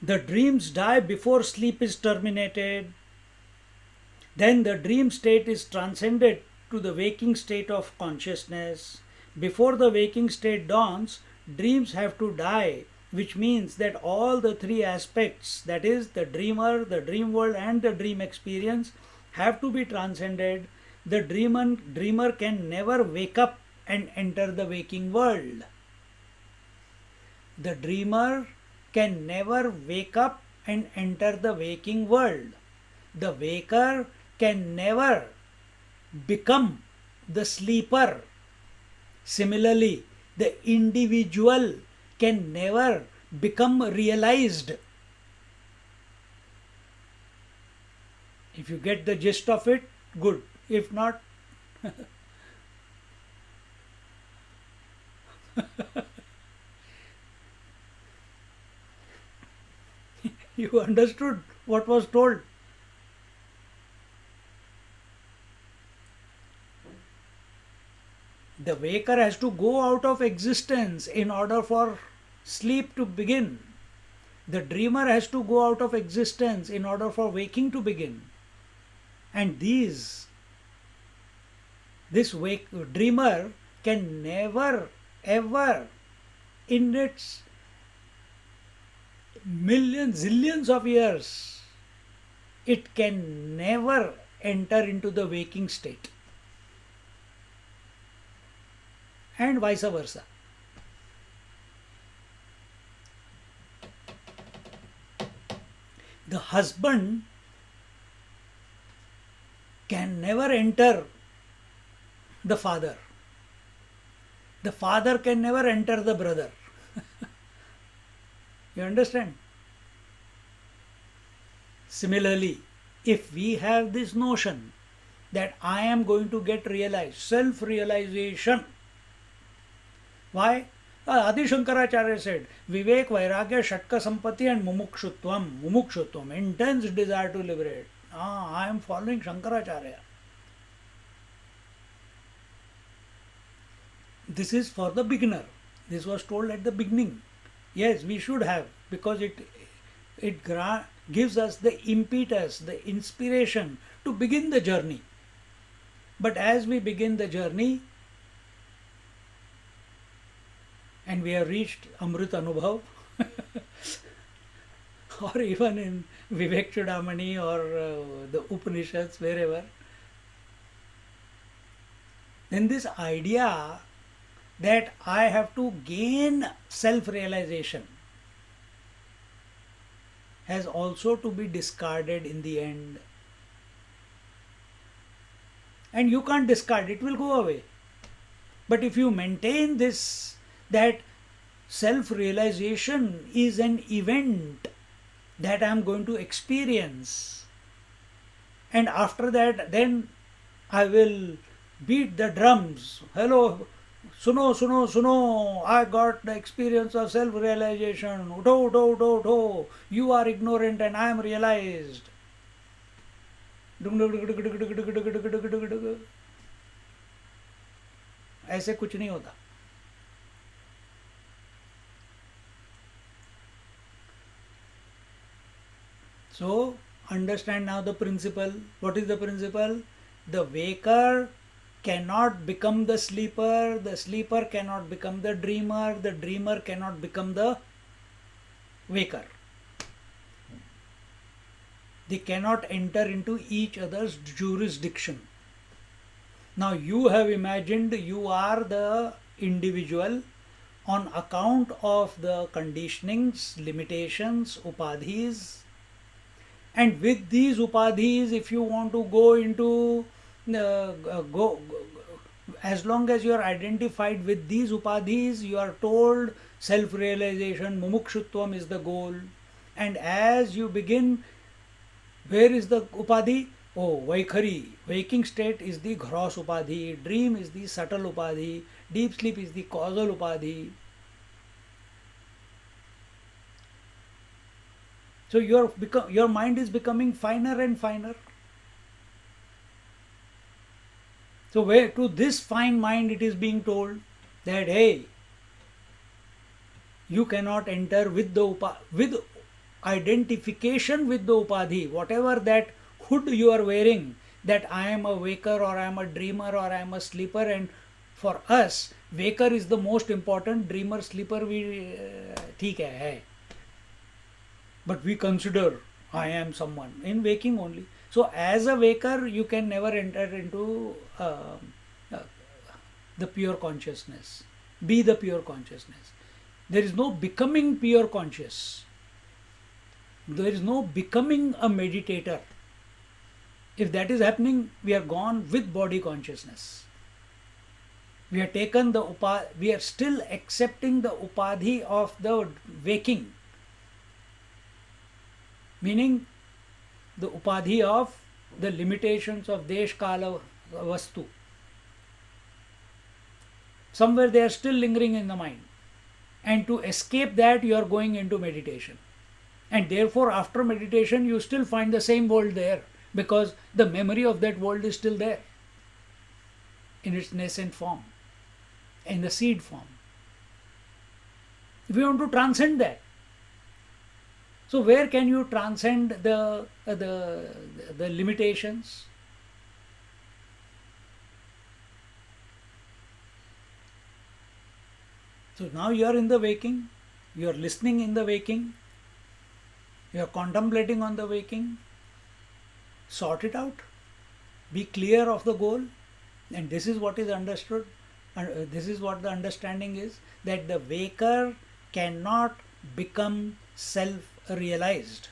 [SPEAKER 1] The dreams die before sleep is terminated. Then the dream state is transcended to the waking state of consciousness. Before the waking state dawns, dreams have to die, which means that all the three aspects, that is, the dreamer, the dream world, and the dream experience, have to be transcended. The dreamer can never wake up and enter the waking world. The dreamer can never wake up and enter the waking world. The waker can never become the sleeper. Similarly, the individual can never become realized. If you get the gist of it, good. If not, you understood what was told. The waker has to go out of existence in order for sleep to begin. The dreamer has to go out of existence in order for waking to begin. And this dreamer can never ever in its millions, zillions of years, it can never enter into the waking state. And vice versa. The husband can never enter the father. The father can never enter the brother. You understand? Similarly, if we have this notion that I am going to get realized, self-realization. Why? Adi Shankaracharya said, Vivek, Vairagya, Shatka Sampatti and Mumukshutvam, intense desire to liberate. I am following Shankaracharya. This is for the beginner. This was told at the beginning. Yes, we should have, because it gives us the impetus, the inspiration to begin the journey. But as we begin the journey, and we have reached Amrit Anubhav, or even in Vivek Chudamani or the Upanishads, wherever, then this idea that I have to gain self-realization has also to be discarded in the end. And you can't discard it, will go away. But if you maintain this, that self-realization is an event that I am going to experience, and after that then I will beat the drums. Hello, सुनो सुनो सुनो, I got the experience of self realization. उठो उठो उठो उठो, you are ignorant and I am realized. ऐसे कुछ नहीं होता. So understand now the principle. What is the principle? The waker cannot become the sleeper cannot become the dreamer cannot become the waker. They cannot enter into each other's jurisdiction. Now you have imagined you are the individual on account of the conditionings, limitations, upadhis, and with these upadhis, if you want to go into as long as you are identified with these upadhis, you are told self realization, mumukshutvam is the goal. And as you begin, where is the upadhi? Oh, Vaikhari, waking state is the gross upadhi, dream is the subtle upadhi, deep sleep is the causal upadhi. So your mind is becoming finer and finer. So where to this fine mind it is being told that hey, you cannot enter with the with identification with the upadhi, whatever that hood you are wearing, that I am a waker or I am a dreamer or I am a sleeper, and for us waker is the most important, dreamer sleeper we ठीक है, but we consider I am someone in waking only. So as a waker you can never enter into uh, the pure consciousness, be the pure consciousness. There is no becoming pure conscious. There is no becoming a meditator. If that is happening, we are gone with body consciousness. We have taken the we are still accepting the upadhi of the waking, meaning the upadhi of the limitations of desh kala vastu. Somewhere they are still lingering in the mind, and to escape that you are going into meditation, and therefore after meditation you still find the same world there, because the memory of that world is still there in its nascent form, in the seed form. If you want to transcend that, so where can you transcend the limitations? So now you are in the waking, you are listening in the waking, you are contemplating on the waking. Sort it out, be clear of the goal, and this is what is understood. This is what the understanding is, that the waker cannot become self realized.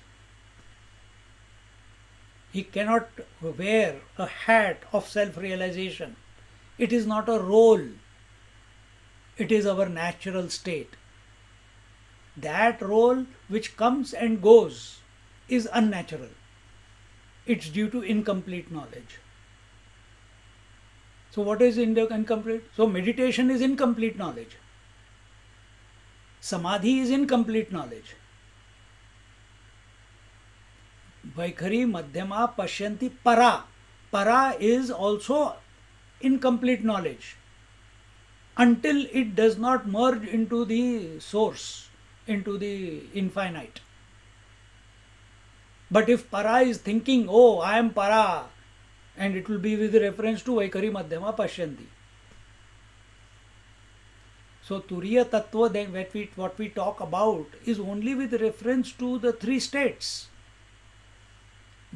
[SPEAKER 1] He cannot wear a hat of self realization. It is not a role, it is our natural state. That role which comes and goes is unnatural. It's due to incomplete knowledge. So what is incomplete? So meditation is incomplete knowledge. Samadhi is incomplete knowledge. Vaikhari, Madhyama, Pashyanti, Para. Para is also incomplete knowledge until it does not merge into the source, into the infinite. But if Para is thinking, oh, I am Para, and it will be with reference to Vaikhari, Madhyama, Pashyanti. So Turiya Tattva, then what we talk about is only with reference to the three states.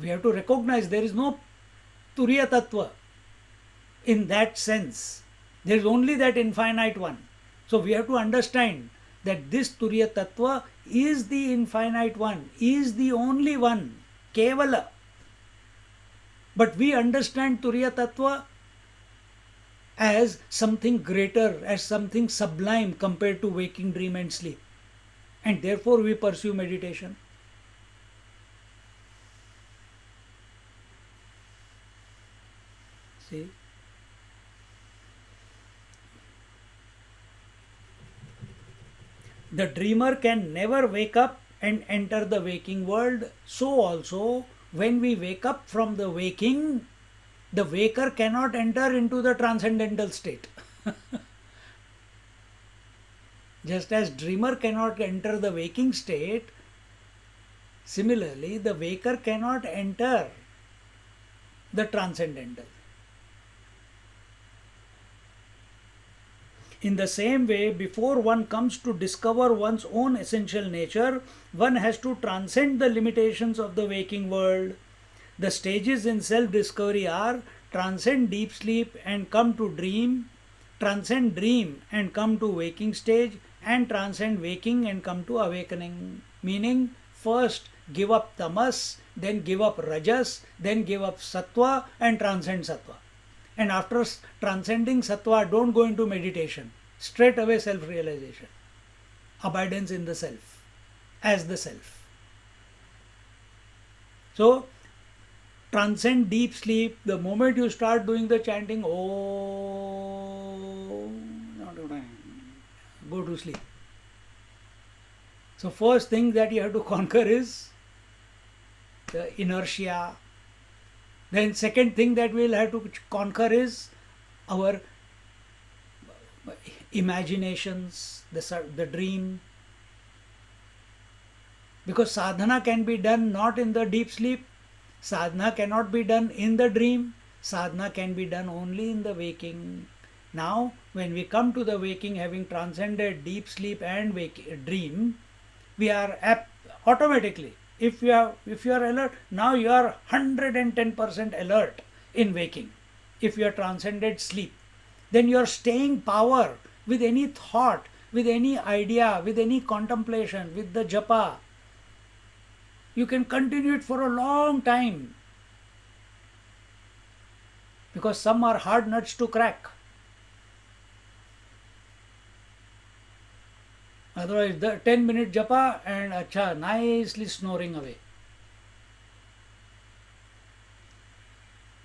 [SPEAKER 1] We have to recognize there is no Turiya Tattva in that sense. There is only that infinite one. So we have to understand that this Turiya Tattva is the infinite one, is the only one, Kevala. But we understand Turiya Tattva as something greater, as something sublime compared to waking, dream and sleep. And therefore we pursue meditation. See? The dreamer can never wake up and enter the waking world. So also, when we wake up from the waking, the waker cannot enter into the transcendental state. Just as dreamer cannot enter the waking state, similarly, the waker cannot enter the transcendental. In the same way, before one comes to discover one's own essential nature, one has to transcend the limitations of the waking world. The stages in self-discovery are transcend deep sleep and come to dream, transcend dream and come to waking stage, and transcend waking and come to awakening. Meaning, first give up tamas, then give up rajas, then give up sattva and transcend sattva. And after transcending sattva, don't go into meditation. Straight away self-realization. Abidance in the self, as the self. So, transcend deep sleep. The moment you start doing the chanting, oh, go to sleep. So, first thing that you have to conquer is the inertia. Then second thing that we'll have to conquer is our imaginations, the dream. Because sadhana can be done not in the deep sleep, sadhana cannot be done in the dream, sadhana can be done only in the waking. Now, when we come to the waking, having transcended deep sleep and dream, we are automatically, if you are alert, now you are 110% alert in waking. If you are transcended sleep, then you are staying power with any thought, with any idea, with any contemplation, with the japa. You can continue it for a long time. Because some are hard nuts to crack. Otherwise, the 10-minute japa and acha, nicely snoring away.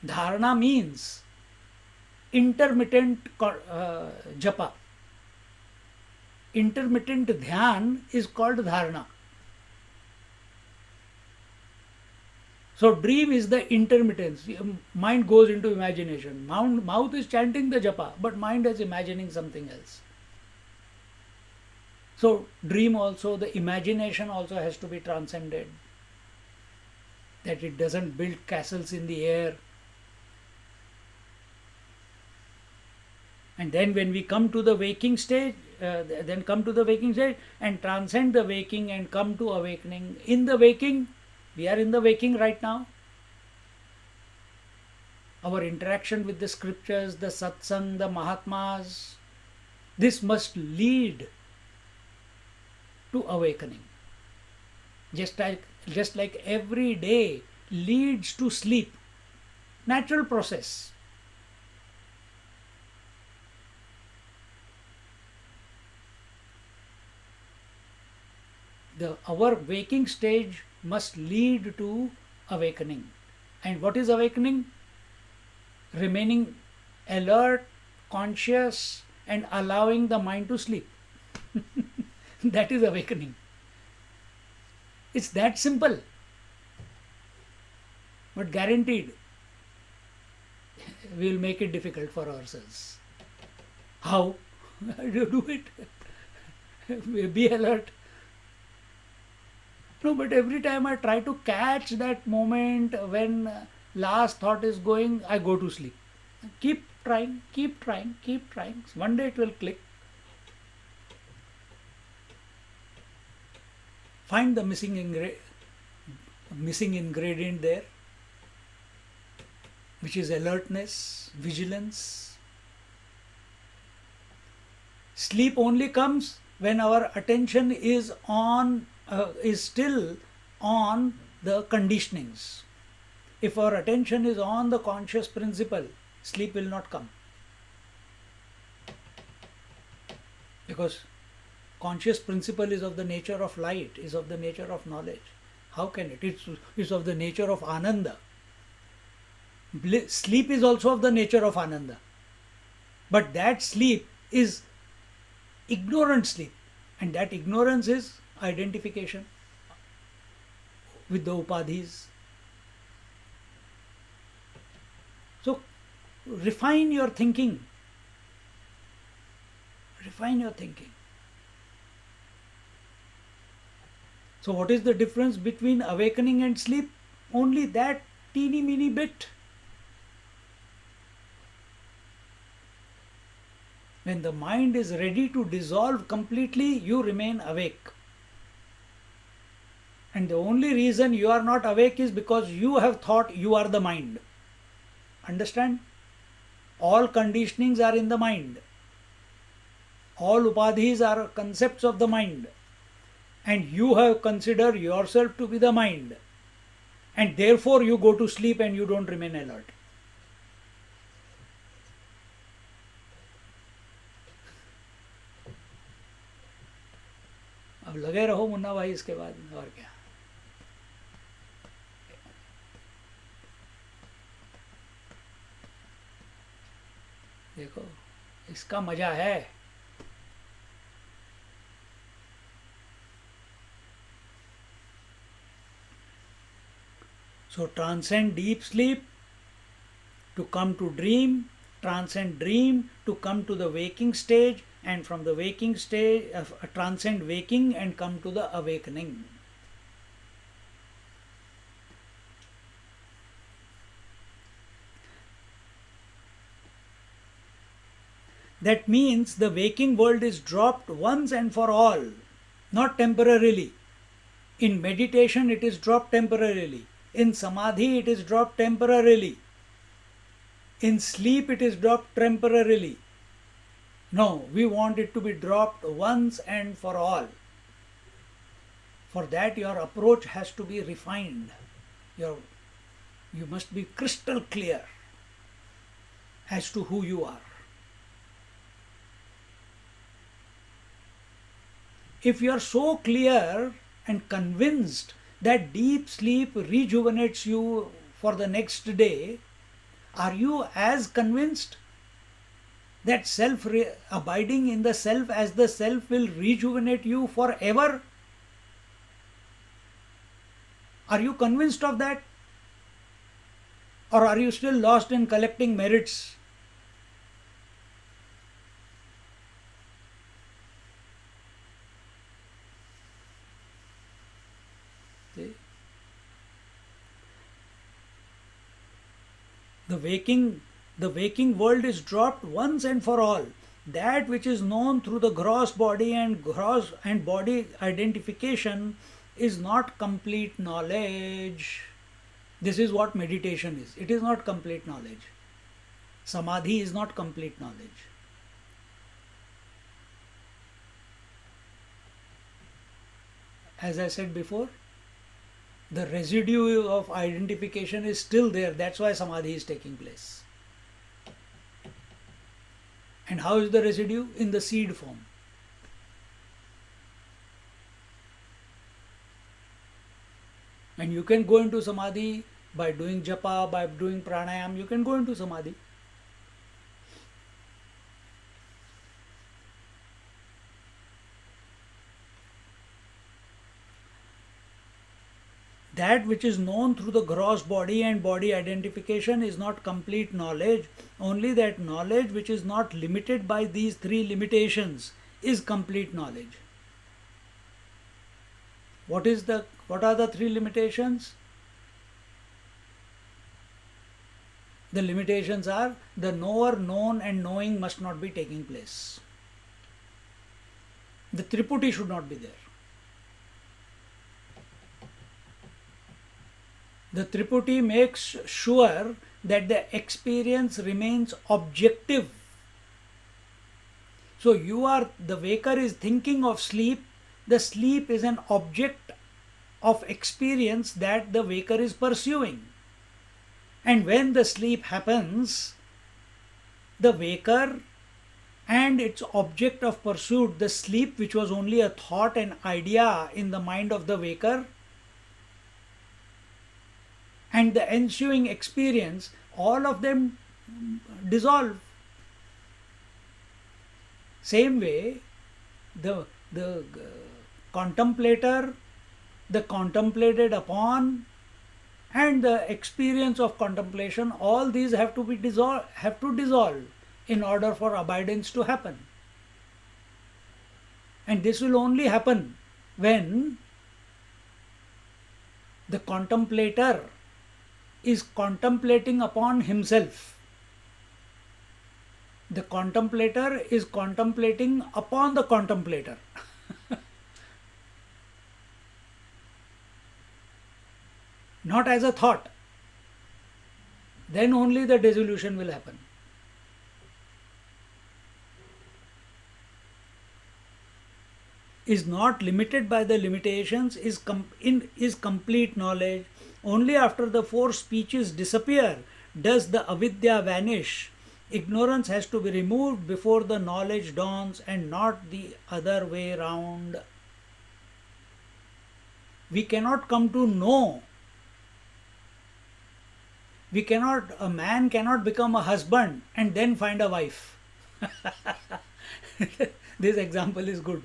[SPEAKER 1] Dharana means intermittent japa. Intermittent dhyan is called dharana. So dream is the intermittence. Mind goes into imagination. Mouth is chanting the japa, but mind is imagining something else. So dream also, the imagination also has to be transcended. That it doesn't build castles in the air. And then when we come to the waking stage, and transcend the waking and come to awakening. In the waking, we are in the waking right now. Our interaction with the scriptures, the satsang, the mahatmas, this must lead to awakening. Just like every day leads to sleep. Natural process. Our waking stage must lead to awakening. And what is awakening? Remaining alert, conscious, and allowing the mind to sleep. That is awakening. It's that simple. But guaranteed, we will make it difficult for ourselves. How? Do it. Be alert. No, but every time I try to catch that moment when last thought is going, I go to sleep. Keep trying. One day it will click. Find the missing ingredient there, which is alertness, vigilance. Sleep only comes when our attention is still on the conditionings. If our attention is on the conscious principle, sleep will not come. Because conscious principle is of the nature of light, is of the nature of knowledge. How can it? It's of the nature of ananda. Sleep is also of the nature of ananda. But that sleep is ignorant sleep. And that ignorance is identification with the upadhis. So refine your thinking. Refine your thinking. So what is the difference between awakening and sleep? Only that teeny mini bit. When the mind is ready to dissolve completely, you remain awake. And the only reason you are not awake is because you have thought you are the mind. Understand? All conditionings are in the mind. All upadhis are concepts of the mind. And you have considered yourself to be the mind. And therefore you go to sleep and you don't remain alert. अब लगे रहो मुन्ना भाई इसके बाद, और क्या. देखो इसका मजा है. So transcend deep sleep to come to dream, transcend dream to come to the waking stage, and from the waking stage transcend waking and come to the awakening. That means the waking world is dropped once and for all, not temporarily. In meditation it is dropped temporarily. In samadhi it is dropped temporarily. In sleep it is dropped temporarily. No, we want it to be dropped once and for all. For that your approach has to be refined. You must be crystal clear as to who you are. If you are so clear and convinced that deep sleep rejuvenates you for the next day, are you as convinced that abiding in the self as the self will rejuvenate you forever? Are you convinced of that? Or are you still lost in collecting merits? See? The waking world is dropped once and for all. That which is known through the gross body and body identification is not complete knowledge. This is what meditation is. It is not complete knowledge. Samadhi is not complete knowledge. As I said before, the residue of identification is still there. That's why samadhi is taking place. And how is the residue? In the seed form. And you can go into samadhi by doing japa, by doing pranayam. You can go into samadhi. That which is known through the gross body and body identification is not complete knowledge. Only that knowledge which is not limited by these three limitations is complete knowledge. What are the three limitations? The limitations are the knower, known and knowing must not be taking place. The Triputi should not be there. The Triputi makes sure that the experience remains objective. So the waker is thinking of sleep. The sleep is an object of experience that the waker is pursuing. And when the sleep happens, the waker and its object of pursuit, the sleep which was only a thought and idea in the mind of the waker, and the ensuing experience, all of them dissolve. Same way, the the contemplator, the contemplated upon, and the experience of contemplation, all these have to be dissolve in order for abidance to happen. And this will only happen when the contemplator is contemplating upon himself. The contemplator is contemplating upon the contemplator. Not as a thought. Then only the dissolution will happen. Is not limited by the limitations, is complete knowledge. Only after the four speeches disappear does the avidya vanish. Ignorance has to be removed before the knowledge dawns, and not the other way round. We cannot come to know. A man cannot become a husband and then find a wife. This example is good.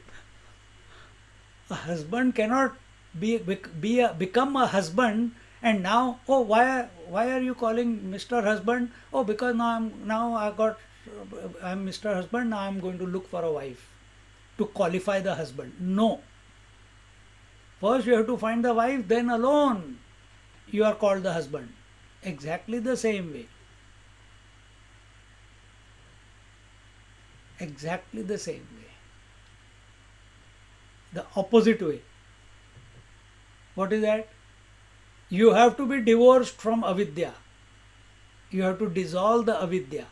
[SPEAKER 1] A husband cannot become a husband, and now, oh, why are you calling Mr. Husband? Oh, because I'm Mr. Husband, now I'm going to look for a wife to qualify the husband. No. First you have to find the wife, then alone you are called the husband. Exactly the same way. Exactly the same way. The opposite way. What is that? You have to be divorced from avidya. You have to dissolve the avidya.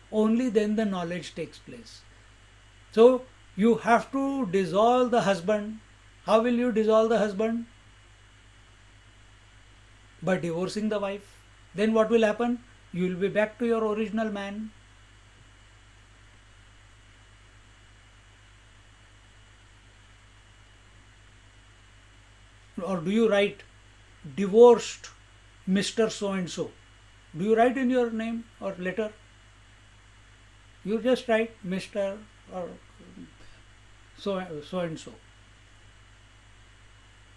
[SPEAKER 1] Only then the knowledge takes place. So you have to dissolve the husband. How will you dissolve the husband? By divorcing the wife. Then what will happen? You will be back to your original man. Or do you write divorced Mr. So and so? Do you write in your name or letter? You just write Mr. or so and so.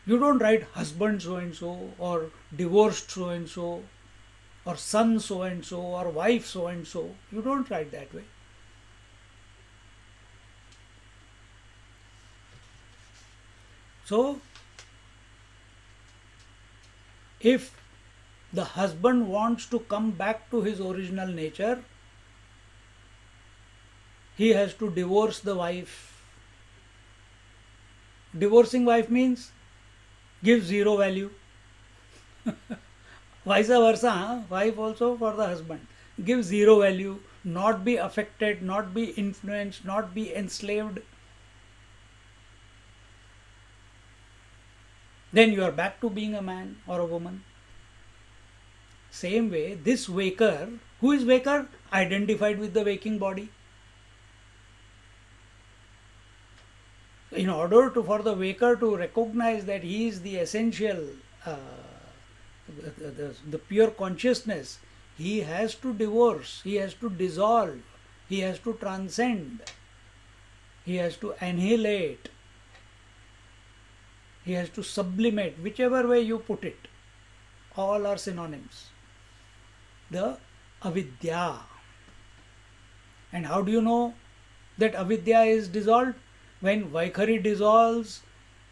[SPEAKER 1] You don't write husband so and so, or divorced so and so, or son so and so, or wife so and so. You don't write that way. So, if the husband wants to come back to his original nature, he has to divorce the wife. Divorcing wife means give zero value. Vice versa, wife also for the husband. Give zero value, not be affected, not be influenced, not be enslaved. Then you are back to being a man or a woman. Same way, this waker, who is waker? Identified with the waking body. In order for the waker to recognize that he is the essential, the pure consciousness, he has to divorce, he has to dissolve, he has to transcend, he has to annihilate, he has to sublimate, whichever way you put it. All are synonyms. The avidya. And how do you know that avidya is dissolved? When Vaikhari dissolves,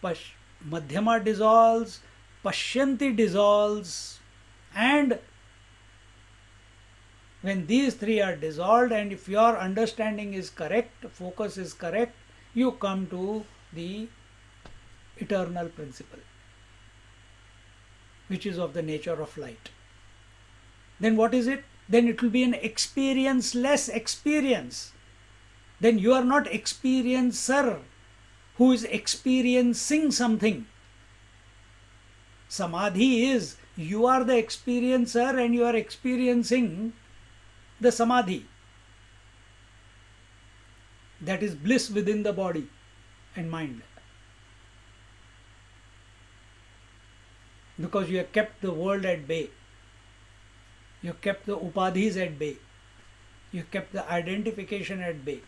[SPEAKER 1] Madhyama dissolves, Pashyanti dissolves, and when these three are dissolved, and if your understanding is correct, focus is correct, you come to the eternal principle, which is of the nature of light. Then what is it? Then it will be an experience-less experience. Then you are not experiencer who is experiencing something. Samadhi is, you are the experiencer and you are experiencing the samadhi. That is bliss within the body and mind. Because you have kept the world at bay. You have kept the upadhis at bay. You have kept the identification at bay.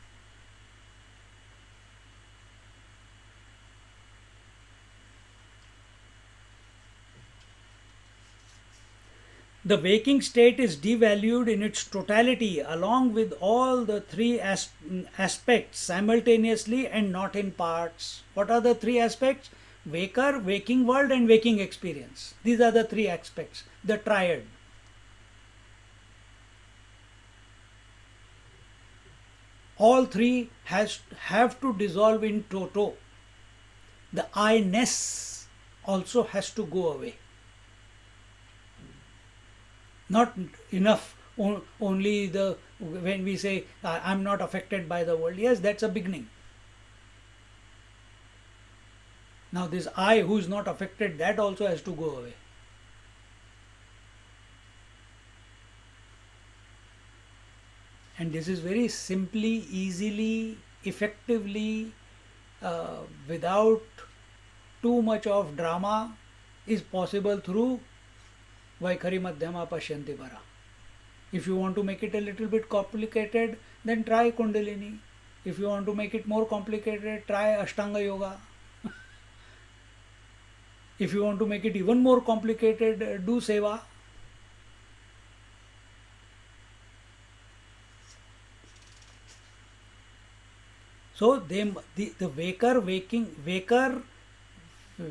[SPEAKER 1] The waking state is devalued in its totality along with all the three aspects simultaneously and not in parts. What are the three aspects? Waker, waking world, and waking experience. These are the three aspects, the triad. All three have to dissolve in toto. The I-ness also has to go away. Not enough only when we say I'm not affected by the world. Yes, that's a beginning. Now this I who is not affected, that also has to go away. And this is very simply, easily, effectively, without too much of drama, is possible through Vaikhari Madhyama Pashyanti Para. If you want to make it a little bit complicated, then try Kundalini. If you want to make it more complicated, try Ashtanga Yoga. If you want to make it even more complicated, do Seva. So the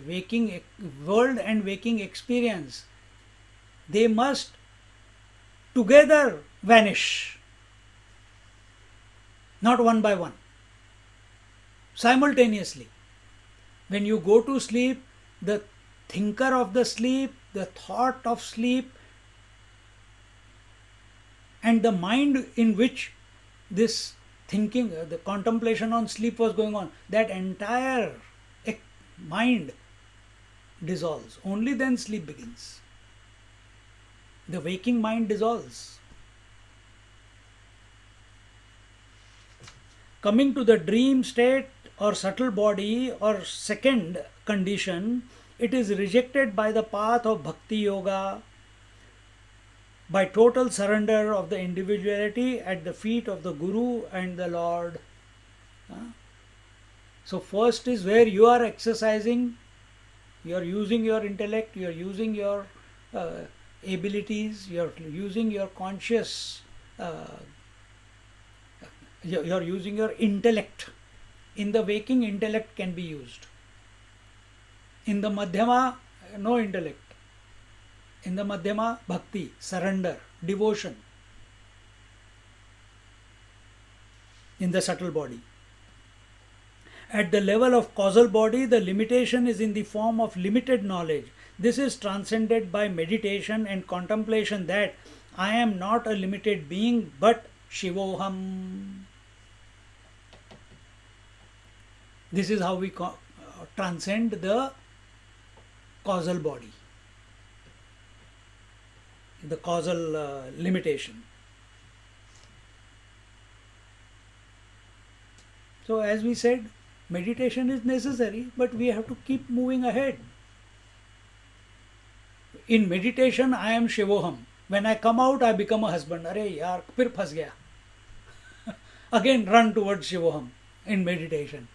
[SPEAKER 1] waking world and waking experience, they must together vanish, not one by one, simultaneously. When you go to sleep, the thinker of the sleep, the thought of sleep, and the mind in which this thinking, the contemplation on sleep was going on, that entire mind dissolves. Only then sleep begins. The waking mind dissolves. Coming to the dream state or subtle body or second condition, it is rejected by the path of Bhakti Yoga, by total surrender of the individuality at the feet of the Guru and the Lord. So first is where you are exercising, you are using your intellect, you are using your abilities, you are using your conscious, you are using your intellect. In the waking, intellect can be used. In the Madhyama, no intellect. In the Madhyama, bhakti, surrender, devotion. In the subtle body. At the level of causal body, the limitation is in the form of limited knowledge. This is transcended by meditation and contemplation that I am not a limited being but Shivoham. This is how we transcend the causal body, the causal limitation. So as we said, meditation is necessary, but we have to keep moving ahead. In meditation, I am Shivoham. When I come out, I become a husband. Arey yaar, phir phas gaya. Again run towards Shivoham in meditation.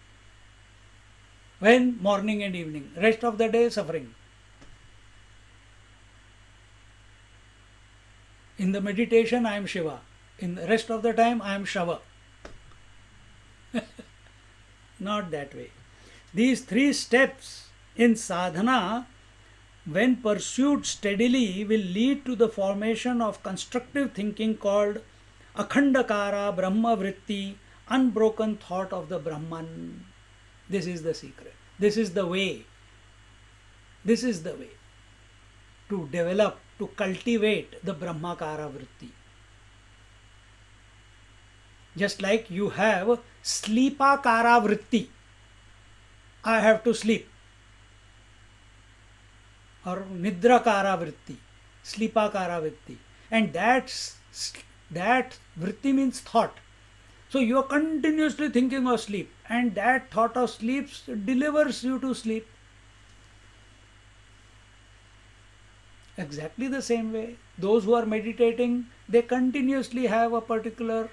[SPEAKER 1] When? Morning and evening. Rest of the day, suffering. In the meditation, I am Shiva. In the rest of the time, I am Shava. Not that way. These three steps in sadhana, when pursued steadily, will lead to the formation of constructive thinking called Akhandakara Brahma Vritti, unbroken thought of the Brahman. This is the secret. This is the way. This is the way to develop, to cultivate the Brahmakara Vritti. Just like you have Sleepakara Vritti. I have to sleep. Or Nidrakara Vritti. Sleepakara Vritti. And that Vritti means thought. So you are continuously thinking of sleep, and that thought of sleep delivers you to sleep. Exactly the same way, those who are meditating, they continuously have a particular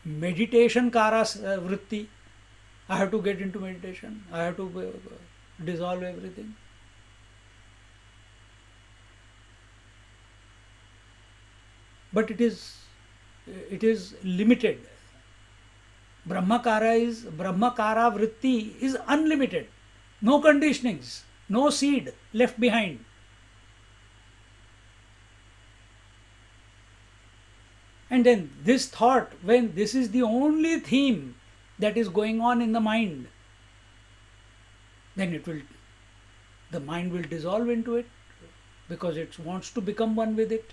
[SPEAKER 1] meditation kara vritti. I have to get into meditation. I have to dissolve everything. but it is limited. Brahmakara vritti is unlimited. No conditionings, no seed left behind. And then this thought, when this is the only theme that is going on in the mind, then the mind will dissolve into it because it wants to become one with it.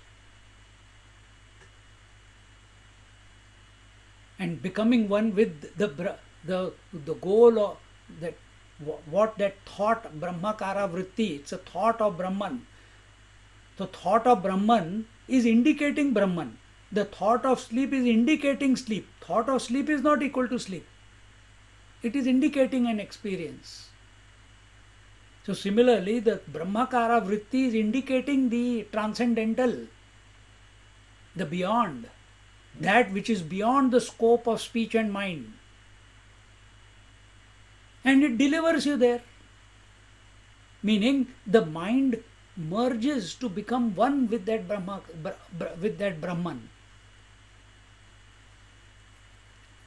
[SPEAKER 1] And becoming one with the goal of that, what that thought, Brahmakara vritti, it's a thought of Brahman. The thought of Brahman is indicating Brahman. The thought of sleep is indicating sleep. Thought of sleep is not equal to sleep. It is indicating an experience. So similarly, the Brahmakara vritti is indicating the transcendental, the beyond, that which is beyond the scope of speech and mind. And it delivers you there. Meaning the mind merges to become one with that Brahman.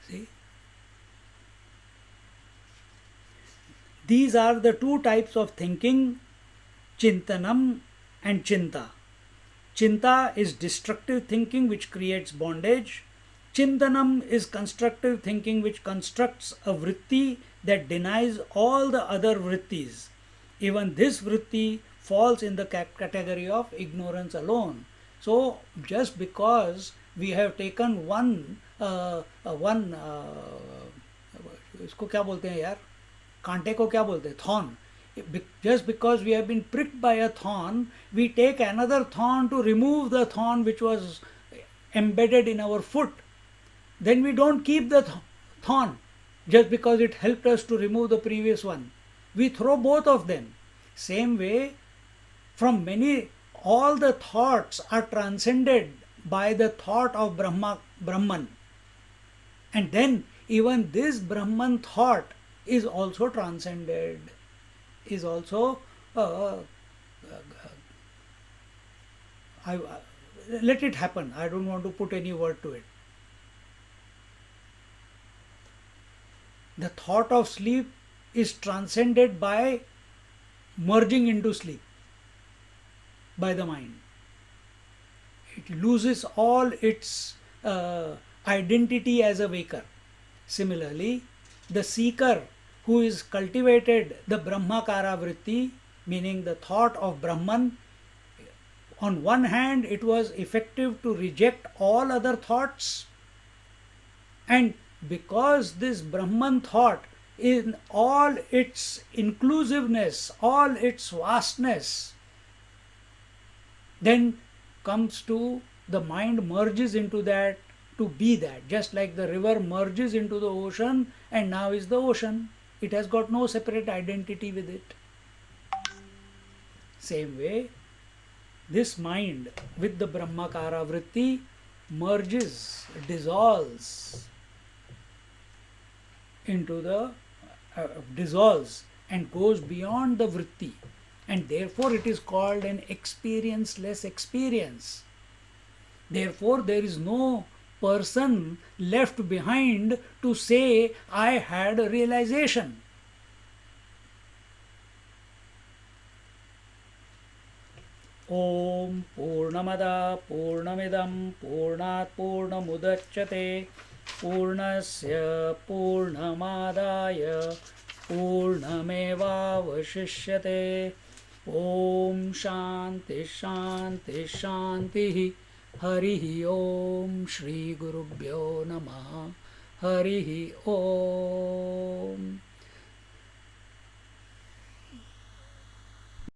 [SPEAKER 1] See? These are the two types of thinking, Chintanam and Chinta. Chinta is destructive thinking which creates bondage. Chintanam is constructive thinking which constructs a vritti that denies all the other vrittis. Even this vritti falls in the category of ignorance alone. So just because we have taken इसको क्या बोलते हैं यार, कांटे को क्या बोलते हैं, thorn. Just because we have been pricked by a thorn, we take another thorn to remove the thorn which was embedded in our foot. Then we don't keep the thorn just because it helped us to remove the previous one. We throw both of them. Same way, all the thoughts are transcended by the thought of Brahman. And then even this Brahman thought is also transcended, is also let it happen. I don't want to put any word to it. The thought of sleep is transcended by merging into sleep by the mind. It loses all its identity as a waker. Similarly, the seeker who is cultivated the Brahmakara vritti, meaning the thought of Brahman, on one hand it was effective to reject all other thoughts, and because this Brahman thought in all its inclusiveness, all its vastness, then comes to the mind merges into that to be that, just like the river merges into the ocean and now is the ocean. It has got no separate identity with it. Same way, this mind with the Brahmakara vritti merges, dissolves into the dissolves and goes beyond the vritti, and therefore it is called an experienceless experience. Therefore there is no person left behind to say, I had a realization. Om Purnamada Purnamidam Purnat Purnamudachyate Purnasya Purnamadaya Purnamevavashishyate. Om Shanti Shanti Shanti. Harihi Om. Shri Gurubhyo Namaha. Harihi Om.